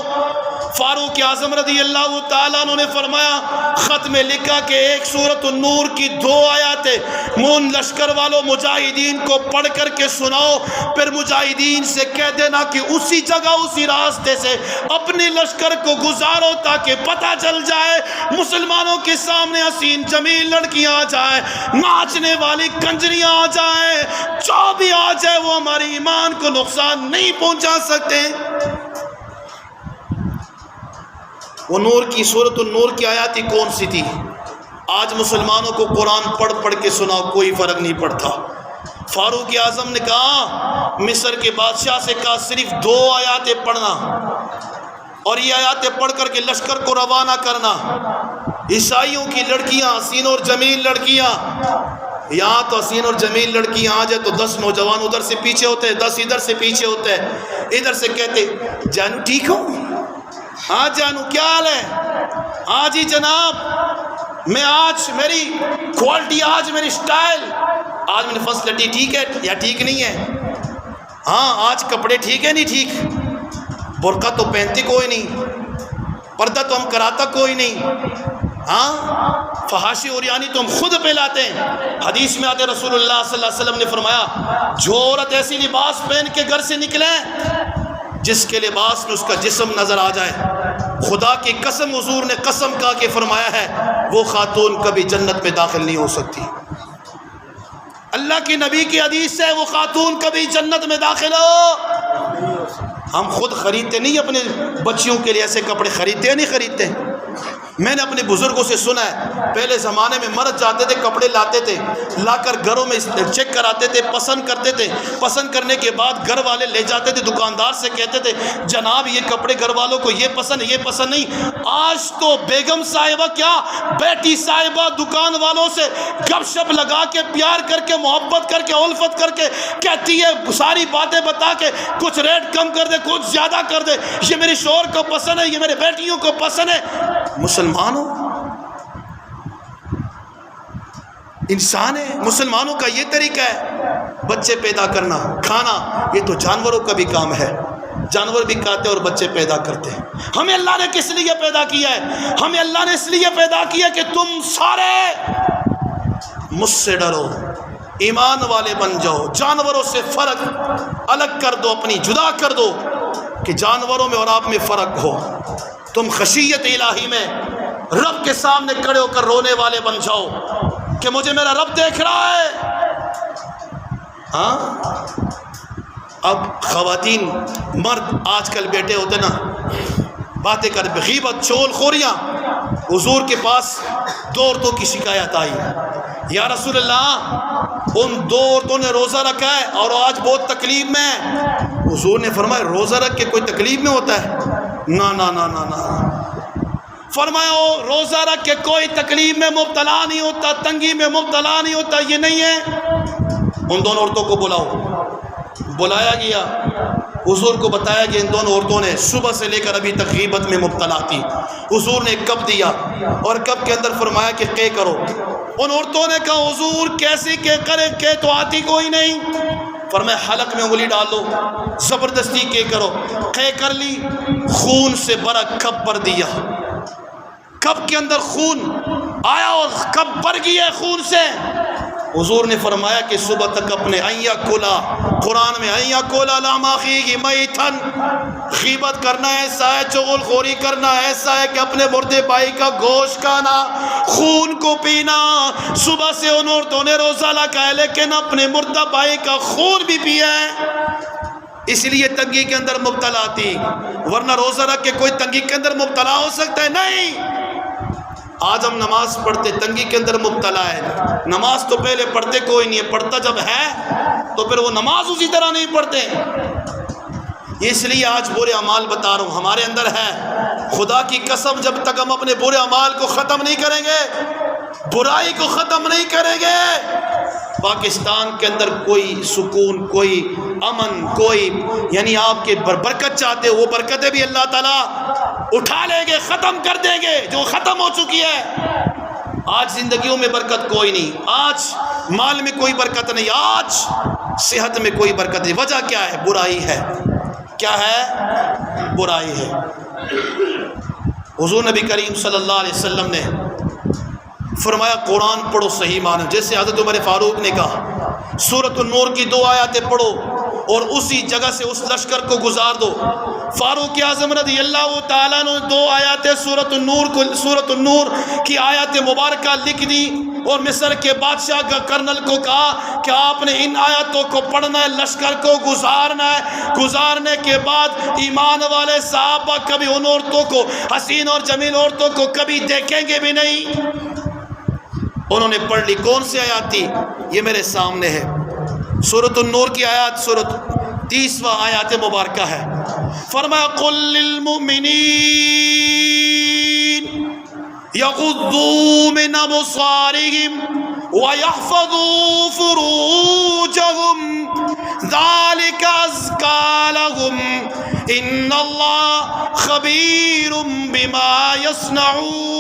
فاروق اعظم رضی اللہ تعالیٰ عنہ نے فرمایا، خط میں لکھا کہ ایک سورۃ النور کی 2 آیاتیں مون لشکر والوں مجاہدین کو پڑھ کر کے سناؤ، پھر مجاہدین سے کہہ دینا کہ اسی جگہ اسی راستے سے اپنے لشکر کو گزارو تاکہ پتہ چل جائے، مسلمانوں کے سامنے حسین جمیل لڑکیاں آ جائیں، ناچنے والی کنجریاں آ جائیں، جو بھی آ جائے وہ ہمارے ایمان کو نقصان نہیں پہنچا سکتے۔ وہ نور کی سورۃ النور کی آیات ہی کون سی تھی؟ آج مسلمانوں کو قرآن پڑھ پڑھ کے سنا کوئی فرق نہیں پڑتا۔ فاروق اعظم نے کہا، مصر کے بادشاہ سے کہا صرف 2 آیاتیں پڑھنا، اور یہ آیاتیں پڑھ کر کے لشکر کو روانہ کرنا۔ عیسائیوں کی لڑکیاں، حسین اور جمیل لڑکیاں، یہاں تو حسین اور جمیل لڑکیاں آ جائے تو 10 نوجوان ادھر سے پیچھے ہوتے ہیں، 10 ادھر سے پیچھے ہوتے ہیں، ادھر سے کہتے جانو ٹھیک ہو؟ ہاں جانو کیا حال ہے؟ ہاں جی جناب، میں آج میری کوالٹی، آج میری سٹائل، آج میری فیسلٹی ٹھیک ہے یا ٹھیک نہیں ہے؟ ہاں آج کپڑے ٹھیک ہے نہیں ٹھیک؟ برقع تو پہنتے کوئی نہیں، پردہ تو ہم کراتا کوئی نہیں، ہاں فحاشی اور یعنی تو ہم خود پہلاتے ہیں۔ حدیث میں آتے رسول اللہ صلی اللہ علیہ وسلم نے فرمایا، جو عورت ایسی لباس پہن کے گھر سے نکلے جس کے لباس میں اس کا جسم نظر آ جائے، خدا کی قسم حضور نے قسم کھا کے فرمایا ہے وہ خاتون کبھی جنت میں داخل نہیں ہو سکتی۔ اللہ کی نبی کی حدیث ہے وہ خاتون کبھی جنت میں داخل ہو۔ ہم خود خریدتے نہیں، اپنے بچیوں کے لیے ایسے کپڑے خریدتے ہیں نہیں خریدتے؟ میں نے اپنے بزرگوں سے سنا ہے، پہلے زمانے میں مرد جاتے تھے، کپڑے لاتے تھے، لا کر گھروں میں چیک کراتے تھے، پسند کرتے تھے، پسند کرنے کے بعد گھر والے لے جاتے تھے دکاندار سے، کہتے تھے جناب یہ کپڑے گھر والوں کو یہ پسند یہ پسند نہیں۔ آج تو بیگم صاحبہ کیا، بیٹی صاحبہ دکان والوں سے گپ شپ لگا کے، پیار کر کے، محبت کر کے، الفت کر کے کہتی ہے، ساری باتیں بتا کے کچھ ریٹ کم کر دے، کچھ زیادہ کر دے، یہ میرے شوہر کو پسند ہے، یہ میرے بیٹیوں کو پسند ہے۔ مسلمانوں انسان ہے، مسلمانوں کا یہ طریقہ ہے بچے پیدا کرنا، کھانا، یہ تو جانوروں کا بھی کام ہے، جانور بھی کھاتے اور بچے پیدا کرتے ہیں۔ ہمیں اللہ نے کس لیے پیدا کیا ہے؟ ہمیں اللہ نے اس لیے پیدا کیا کہ تم سارے مجھ سے ڈرو، ایمان والے بن جاؤ، جانوروں سے فرق الگ کر دو، اپنی جدا کر دو کہ جانوروں میں اور آپ میں فرق ہو۔ تم خشیت الہی میں رب کے سامنے کھڑے ہو کر رونے والے بن جاؤ کہ مجھے میرا رب دیکھ رہا ہے۔ ہاں اب خواتین مرد آج کل بیٹے ہوتے نا، باتیں کر غیبت، چغل خوریاں۔ حضور کے پاس 2 عورتوں کی شکایت آئی، یا رسول اللہ ان 2 عورتوں نے روزہ رکھا ہے اور آج بہت تکلیف میں ہے۔ حضور نے فرمایا روزہ رکھ کے کوئی تکلیف میں ہوتا ہے؟ نا نا نا نا نا، فرمایا روزہ رکھ کے کوئی تکلیف میں مبتلا نہیں ہوتا، تنگی میں مبتلا نہیں ہوتا، یہ نہیں ہے۔ ان 2 عورتوں کو بلایا گیا، حضور کو بتایا کہ ان 2 عورتوں نے صبح سے لے کر ابھی تک غیبت میں مبتلا تھی۔ حضور نے کب دیا اور کب کے اندر فرمایا کہ قے کرو۔ ان عورتوں نے کہا حضور کیسے قے کرے، قے تو آتی کوئی نہیں۔ فرمایا حلق میں انگلی ڈال دو، زبردستی قے کرو۔ قے کر لی، خون سے بھرا کب بھر دیا، کب کے اندر خون آیا اور کب بھر گیا خون سے۔ حضور نے فرمایا کہ صبح تک اپنے ایا کولا، قرآن میں ایا کولا لاماخی کی میتھن، غیبت کرنا ایسا ہے، چغل خوری کرنا ایسا ہے کہ اپنے مردے بھائی کا گوشت کھانا، خون کو پینا۔ صبح سے ان عورتوں نے روزہ رکھا ہے لیکن اپنے مردہ بھائی کا خون بھی پیا ہے، اس لیے تنگی کے اندر مبتلا تھی، ورنہ روزہ رکھ کے کوئی تنگی کے اندر مبتلا ہو سکتا ہے؟ نہیں۔ آج ہم نماز پڑھتے تنگی کے اندر مبتلا ہے. نماز تو پہلے پڑھتے کوئی نہیں ہے، پڑھتا جب ہے تو پھر وہ نماز اسی طرح نہیں پڑھتے. اس لیے آج برے اعمال بتا رہا ہوں ہمارے اندر ہے. خدا کی قسم جب تک ہم اپنے برے اعمال کو ختم نہیں کریں گے، برائی کو ختم نہیں کریں گے، پاکستان کے اندر کوئی سکون، کوئی امن، کوئی یعنی آپ کے برکت چاہتے ہو وہ برکتیں بھی اللہ تعالیٰ اٹھا لیں گے، ختم کر دیں گے جو ختم ہو چکی ہے. آج زندگیوں میں برکت کوئی نہیں، آج مال میں کوئی برکت نہیں، آج صحت میں کوئی برکت نہیں. وجہ کیا ہے؟ برائی ہے. کیا ہے؟ برائی ہے. حضور نبی کریم صلی اللہ علیہ وسلم نے فرمایا قرآن پڑھو صحیح معنی. جیسے حضرت عمر فاروق نے کہا سورۃ النور کی 2 آیاتیں پڑھو اور اسی جگہ سے اس لشکر کو گزار دو. فاروق اعظم رضی اللہ تعالیٰ نے 2 آیاتیں سورۃ النور کی آیات مبارکہ لکھ دی اور مصر کے بادشاہ کا کرنل کو کہا کہ آپ نے ان آیاتوں کو پڑھنا ہے، لشکر کو گزارنا ہے. گزارنے کے بعد ایمان والے صحابہ کبھی ان عورتوں کو، حسین اور جمیل عورتوں کو کبھی دیکھیں گے بھی نہیں. انہوں نے پڑھ لی. کون سی آیات تھی؟ یہ میرے سامنے ہے، سورۃ النور کی آیات، سورۃ 30واں آیات مبارکہ ہے. فرمایا قل للمؤمنین یغضوا من ابصارهم ويحفظوا فروجهم ذلك ازکى لهم ان اللہ خبیر بما یصنعون.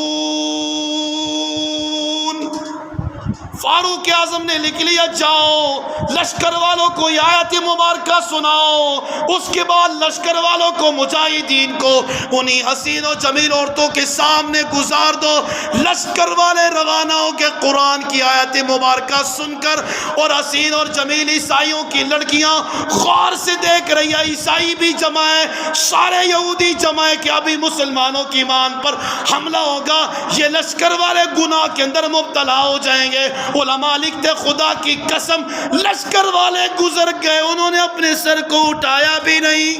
فاروق اعظم نے لکھ لیا جاؤ لشکر والوں کو یہ آیت مبارکہ سناؤ. اس کے بعد لشکر والوں کو، مجاہدین کو انہی حسین و جمیل عورتوں کے سامنے گزار دو. لشکر والے روانہ ہو کے قرآن کی آیت مبارکہ سن کر، اور حسین اور جمیل عیسائیوں کی لڑکیاں غور سے دیکھ رہی ہیں. عیسائی بھی جمع ہے، سارے یہودی جمع ہے کہ ابھی مسلمانوں کی ایمان پر حملہ ہوگا، یہ لشکر والے گناہ کے اندر مبتلا ہو جائیں گے. علماء لکھتے خدا کی قسم لشکر والے گزر گئے، انہوں نے اپنے سر کو اٹھایا بھی نہیں.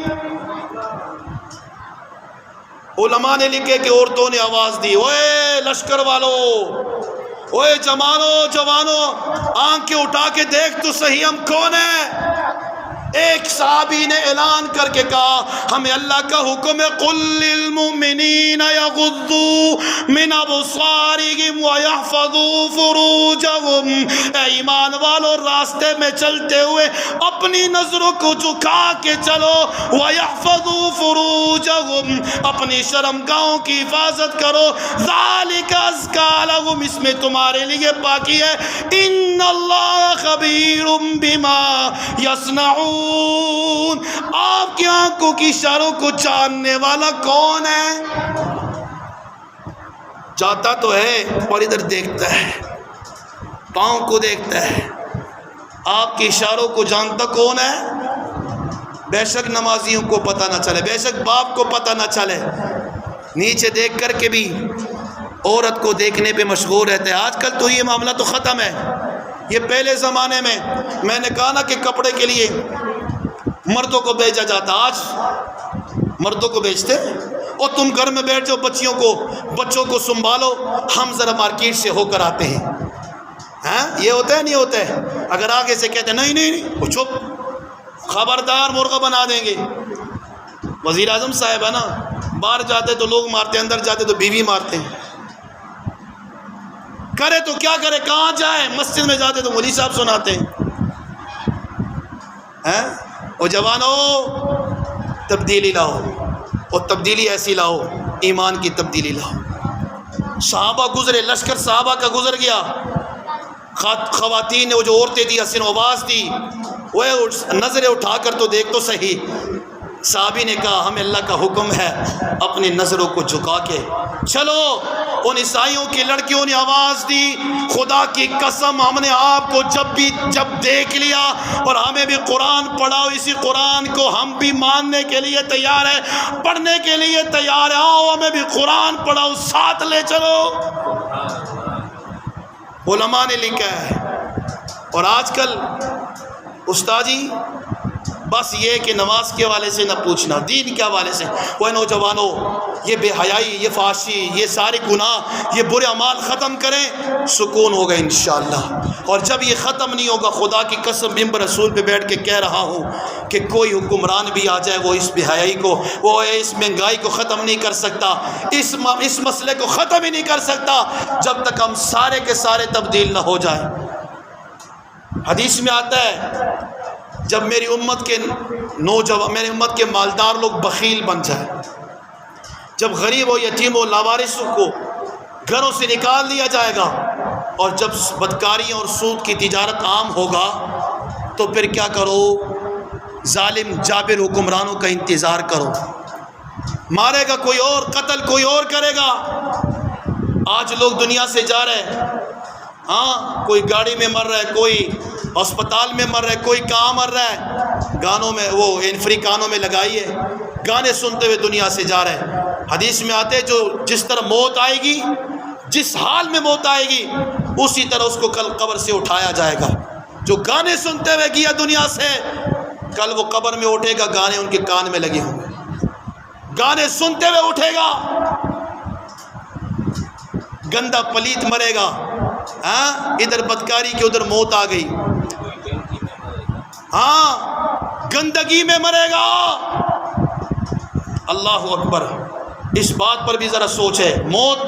علماء نے لکھے کہ عورتوں نے آواز دی اوے لشکر والو، اوے جوانو آنکھیں اٹھا کے دیکھ تو صحیح ہم کون ہیں. ایک صحابی نے اعلان کر کے کہا ہمیں اللہ کا حکم ہے قل للمؤمنین یغضوا من ابصارهم ويحفظوا فروجهم. اے ایمان والو راستے میں چلتے ہوئے اپنی نظروں کو جھکا کے چلو. ويحفظوا فروجهم، اپنی شرمگاہوں کی حفاظت کرو. ذالک ازکى لهم، اس میں تمہارے لیے پاکی ہے. ان اللہ خبیر بما یصنعون، آپ کی آنکھوں کی اشاروں کو جاننے والا کون ہے؟ جاتا تو ہے اور ادھر دیکھتا ہے، پاؤں کو دیکھتا ہے. آپ کے اشاروں کو جانتا کون ہے؟ بے شک نمازیوں کو پتہ نہ چلے، بے شک باپ کو پتہ نہ چلے، نیچے دیکھ کر کے بھی عورت کو دیکھنے پہ مشغول رہتے ہیں. آج کل تو یہ معاملہ تو ختم ہے. یہ پہلے زمانے میں نے کہا نا کہ کپڑے کے لیے مردوں کو بھیجا جاتا، آج مردوں کو بھیجتے اور تم گھر میں بیٹھ جاؤ، بچوں کو سنبھالو، ہم ذرا مارکیٹ سے ہو کر آتے ہیں. ہاں یہ ہوتا ہے نہیں ہوتا ہے؟ اگر آگے سے کہتے ہیں نہیں وہ چپ، خبردار مرغا بنا دیں گے. وزیر اعظم صاحب ہے نا، باہر جاتے تو لوگ مارتے، اندر جاتے تو بیوی مارتے ہیں. کرے تو کیا کرے، کہاں جائے؟ مسجد میں جاتے تو مولوی صاحب سناتے ہیں. اور جوانو تبدیلی لاؤ، اور تبدیلی ایسی لاؤ، ایمان کی تبدیلی لاؤ. صحابہ گزرے، لشکر صحابہ کا گزر گیا. خواتین نے وہ جو عورتیں تھی حسین آواز دی، وہ نظریں اٹھا کر تو دیکھ تو صحیح. صحابی نے کہا ہمیں اللہ کا حکم ہے اپنی نظروں کو جھکا کے چلو. ان عیسائیوں کی لڑکیوں نے آواز دی خدا کی قسم ہم نے آپ کو جب دیکھ لیا اور ہمیں بھی قرآن پڑھاؤ، اسی قرآن کو ہم بھی ماننے کے لیے تیار ہے، پڑھنے کے لیے تیار ہے، آؤ ہمیں بھی قرآن پڑھاؤ، ساتھ لے چلو. علماء نے لکھا ہے. اور آج کل استاد جی بس یہ کہ نماز کے حوالے سے نہ پوچھنا، دین کے حوالے سے۔ وہ نوجوانوں، یہ بے حیائی، یہ فحاشی، یہ سارے گناہ، یہ برے اعمال ختم کریں، سکون ہوگا انشاءاللہ۔ اور جب یہ ختم نہیں ہوگا، خدا کی قسم ممبر رسول پہ بیٹھ کے کہہ رہا ہوں کہ کوئی حکمران بھی آ جائے، وہ اس بے حیائی کو، وہ اس مہنگائی کو ختم نہیں کر سکتا، اس مسئلے کو ختم ہی نہیں کر سکتا جب تک ہم سارے کے سارے تبدیل نہ ہو جائیں۔ حدیث میں آتا ہے جب میری امت کے نوجوان، میری امت کے مالدار لوگ بخیل بن جائیں، جب غریب و یتیم و لاوارثوں کو گھروں سے نکال دیا جائے گا، اور جب بدکاریوں اور سود کی تجارت عام ہوگا، تو پھر کیا کرو؟ ظالم جابر حکمرانوں کا انتظار کرو، مارے گا کوئی اور، قتل کوئی اور کرے گا۔ آج لوگ دنیا سے جا رہے ہیں، ہاں، کوئی گاڑی میں مر رہا ہے، کوئی ہسپتال میں مر رہا ہے، کوئی کہاں مر رہا ہے، گانوں میں، وہ فری کانوں میں لگائیے، گانے سنتے ہوئے دنیا سے جا رہے ہیں۔ حدیث میں آتے جو جس طرح موت آئے گی، جس حال میں موت آئے گی، اسی طرح اس کو کل قبر سے اٹھایا جائے گا۔ جو گانے سنتے ہوئے گیا دنیا سے، کل وہ قبر میں اٹھے گا، گانے ان کے کان میں لگے ہوں گے، گانے سنتے ہوئے اٹھے گا، گندا پلیت مرے گا، ہاں، ادھر بدکاری کی ادھر موت آ گئی، ہاں، گندگی میں مرے گا۔ اللہ اکبر، اس بات پر بھی ذرا سوچے، موت،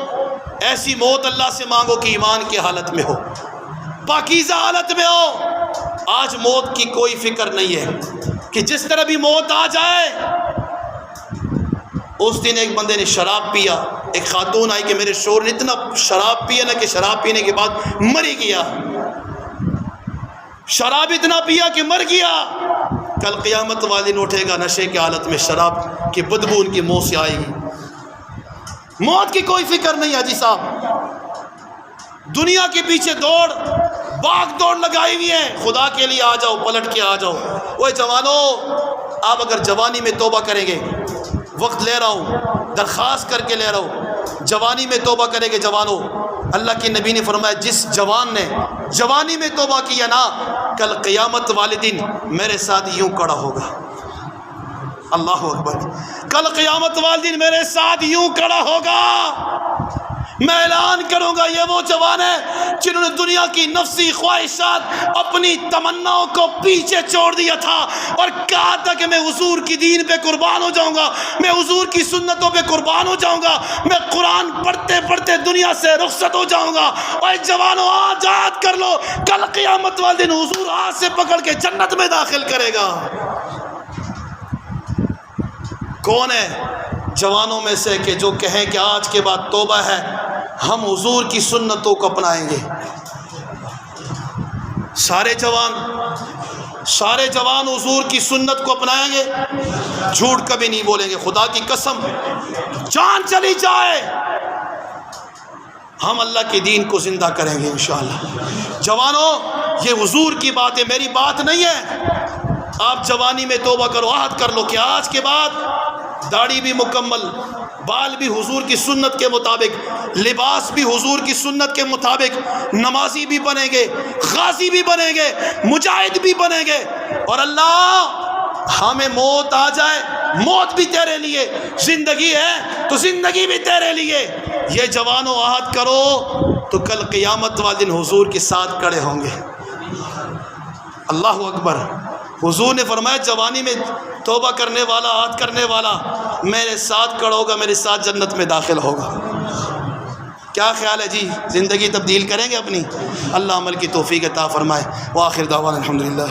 ایسی موت اللہ سے مانگو کہ ایمان کی حالت میں ہو، پاکیزہ حالت میں ہو۔ آج موت کی کوئی فکر نہیں ہے کہ جس طرح بھی موت آ جائے۔ اس دن ایک بندے نے شراب پیا، ایک خاتون آئی کہ میرے شوہر نے اتنا شراب پیا نا کہ شراب پینے کے بعد مر ہی گیا، شراب اتنا پیا کہ مر گیا۔ کل قیامت والے دن اٹھے گا نشے کی حالت میں، شراب کی بدبو ان کی منہ سے آئے گی۔ موت کی کوئی فکر نہیں حاجی صاحب، دنیا کے پیچھے دوڑ، باغ دوڑ لگائی ہوئی ہے، خدا کے لیے آ جاؤ، پلٹ کے آ جاؤ۔ اوے جوانوں، آپ اگر جوانی میں توبہ کریں گے، وقت لے رہا ہوں، درخواست کر کے لے رہا ہوں، جوانی میں توبہ کریں گے جوانوں، اللہ کے نبی نے فرمایا جس جوان نے جوانی میں توبہ کیا نا، کل قیامت والے دن میرے ساتھ یوں کھڑا ہوگا۔ اللہ اکبر، کل قیامت والے دن میرے ساتھ یوں کھڑا ہوگا۔ میں اعلان کروں گا، یہ وہ جوان ہیں جنہوں نے دنیا کی نفسی خواہشات، اپنی تمناؤں کو پیچھے چھوڑ دیا تھا اور کہا تھا کہ میں حضور کی دین پہ قربان ہو جاؤں گا، میں حضور کی سنتوں پہ قربان ہو جاؤں گا، میں قرآن پڑھتے پڑھتے دنیا سے رخصت ہو جاؤں گا۔ اور جوانوں، آج یاد کر لو، کل قیامت والے دن حضور ہاتھ سے پکڑ کے جنت میں داخل کرے گا۔ کون ہے جوانوں میں سے کہ جو کہیں کہ آج کے بعد توبہ ہے، ہم حضور کی سنتوں کو اپنائیں گے؟ سارے جوان حضور کی سنت کو اپنائیں گے، جھوٹ کبھی نہیں بولیں گے، خدا کی قسم، جان چلی جائے ہم اللہ کے دین کو زندہ کریں گے انشاءاللہ۔ جوانوں، یہ حضور کی بات ہے، میری بات نہیں ہے۔ آپ جوانی میں توبہ کرو، عہد کر لو کہ آج کے بعد داڑھی بھی مکمل، بال بھی حضور کی سنت کے مطابق، لباس بھی حضور کی سنت کے مطابق، نمازی بھی بنیں گے، غازی بھی بنیں گے، مجاہد بھی بنیں گے۔ اور اللہ، ہمیں موت آ جائے، موت بھی تیرے لیے، زندگی ہے تو زندگی بھی تیرے لیے۔ یہ جوانوں عہد کرو تو کل قیامت والے دن حضور کے ساتھ کھڑے ہوں گے۔ اللہ اکبر۔ حضور نے فرمایا جوانی میں توبہ کرنے والا، عہد کرنے والا میرے ساتھ کھڑا ہوگا، میرے ساتھ جنت میں داخل ہوگا۔ کیا خیال ہے جی؟ زندگی تبدیل کریں گے اپنی؟ اللہ عمل کی توفیق عطا فرمائے۔ وآخر دعوانا الحمدللہ۔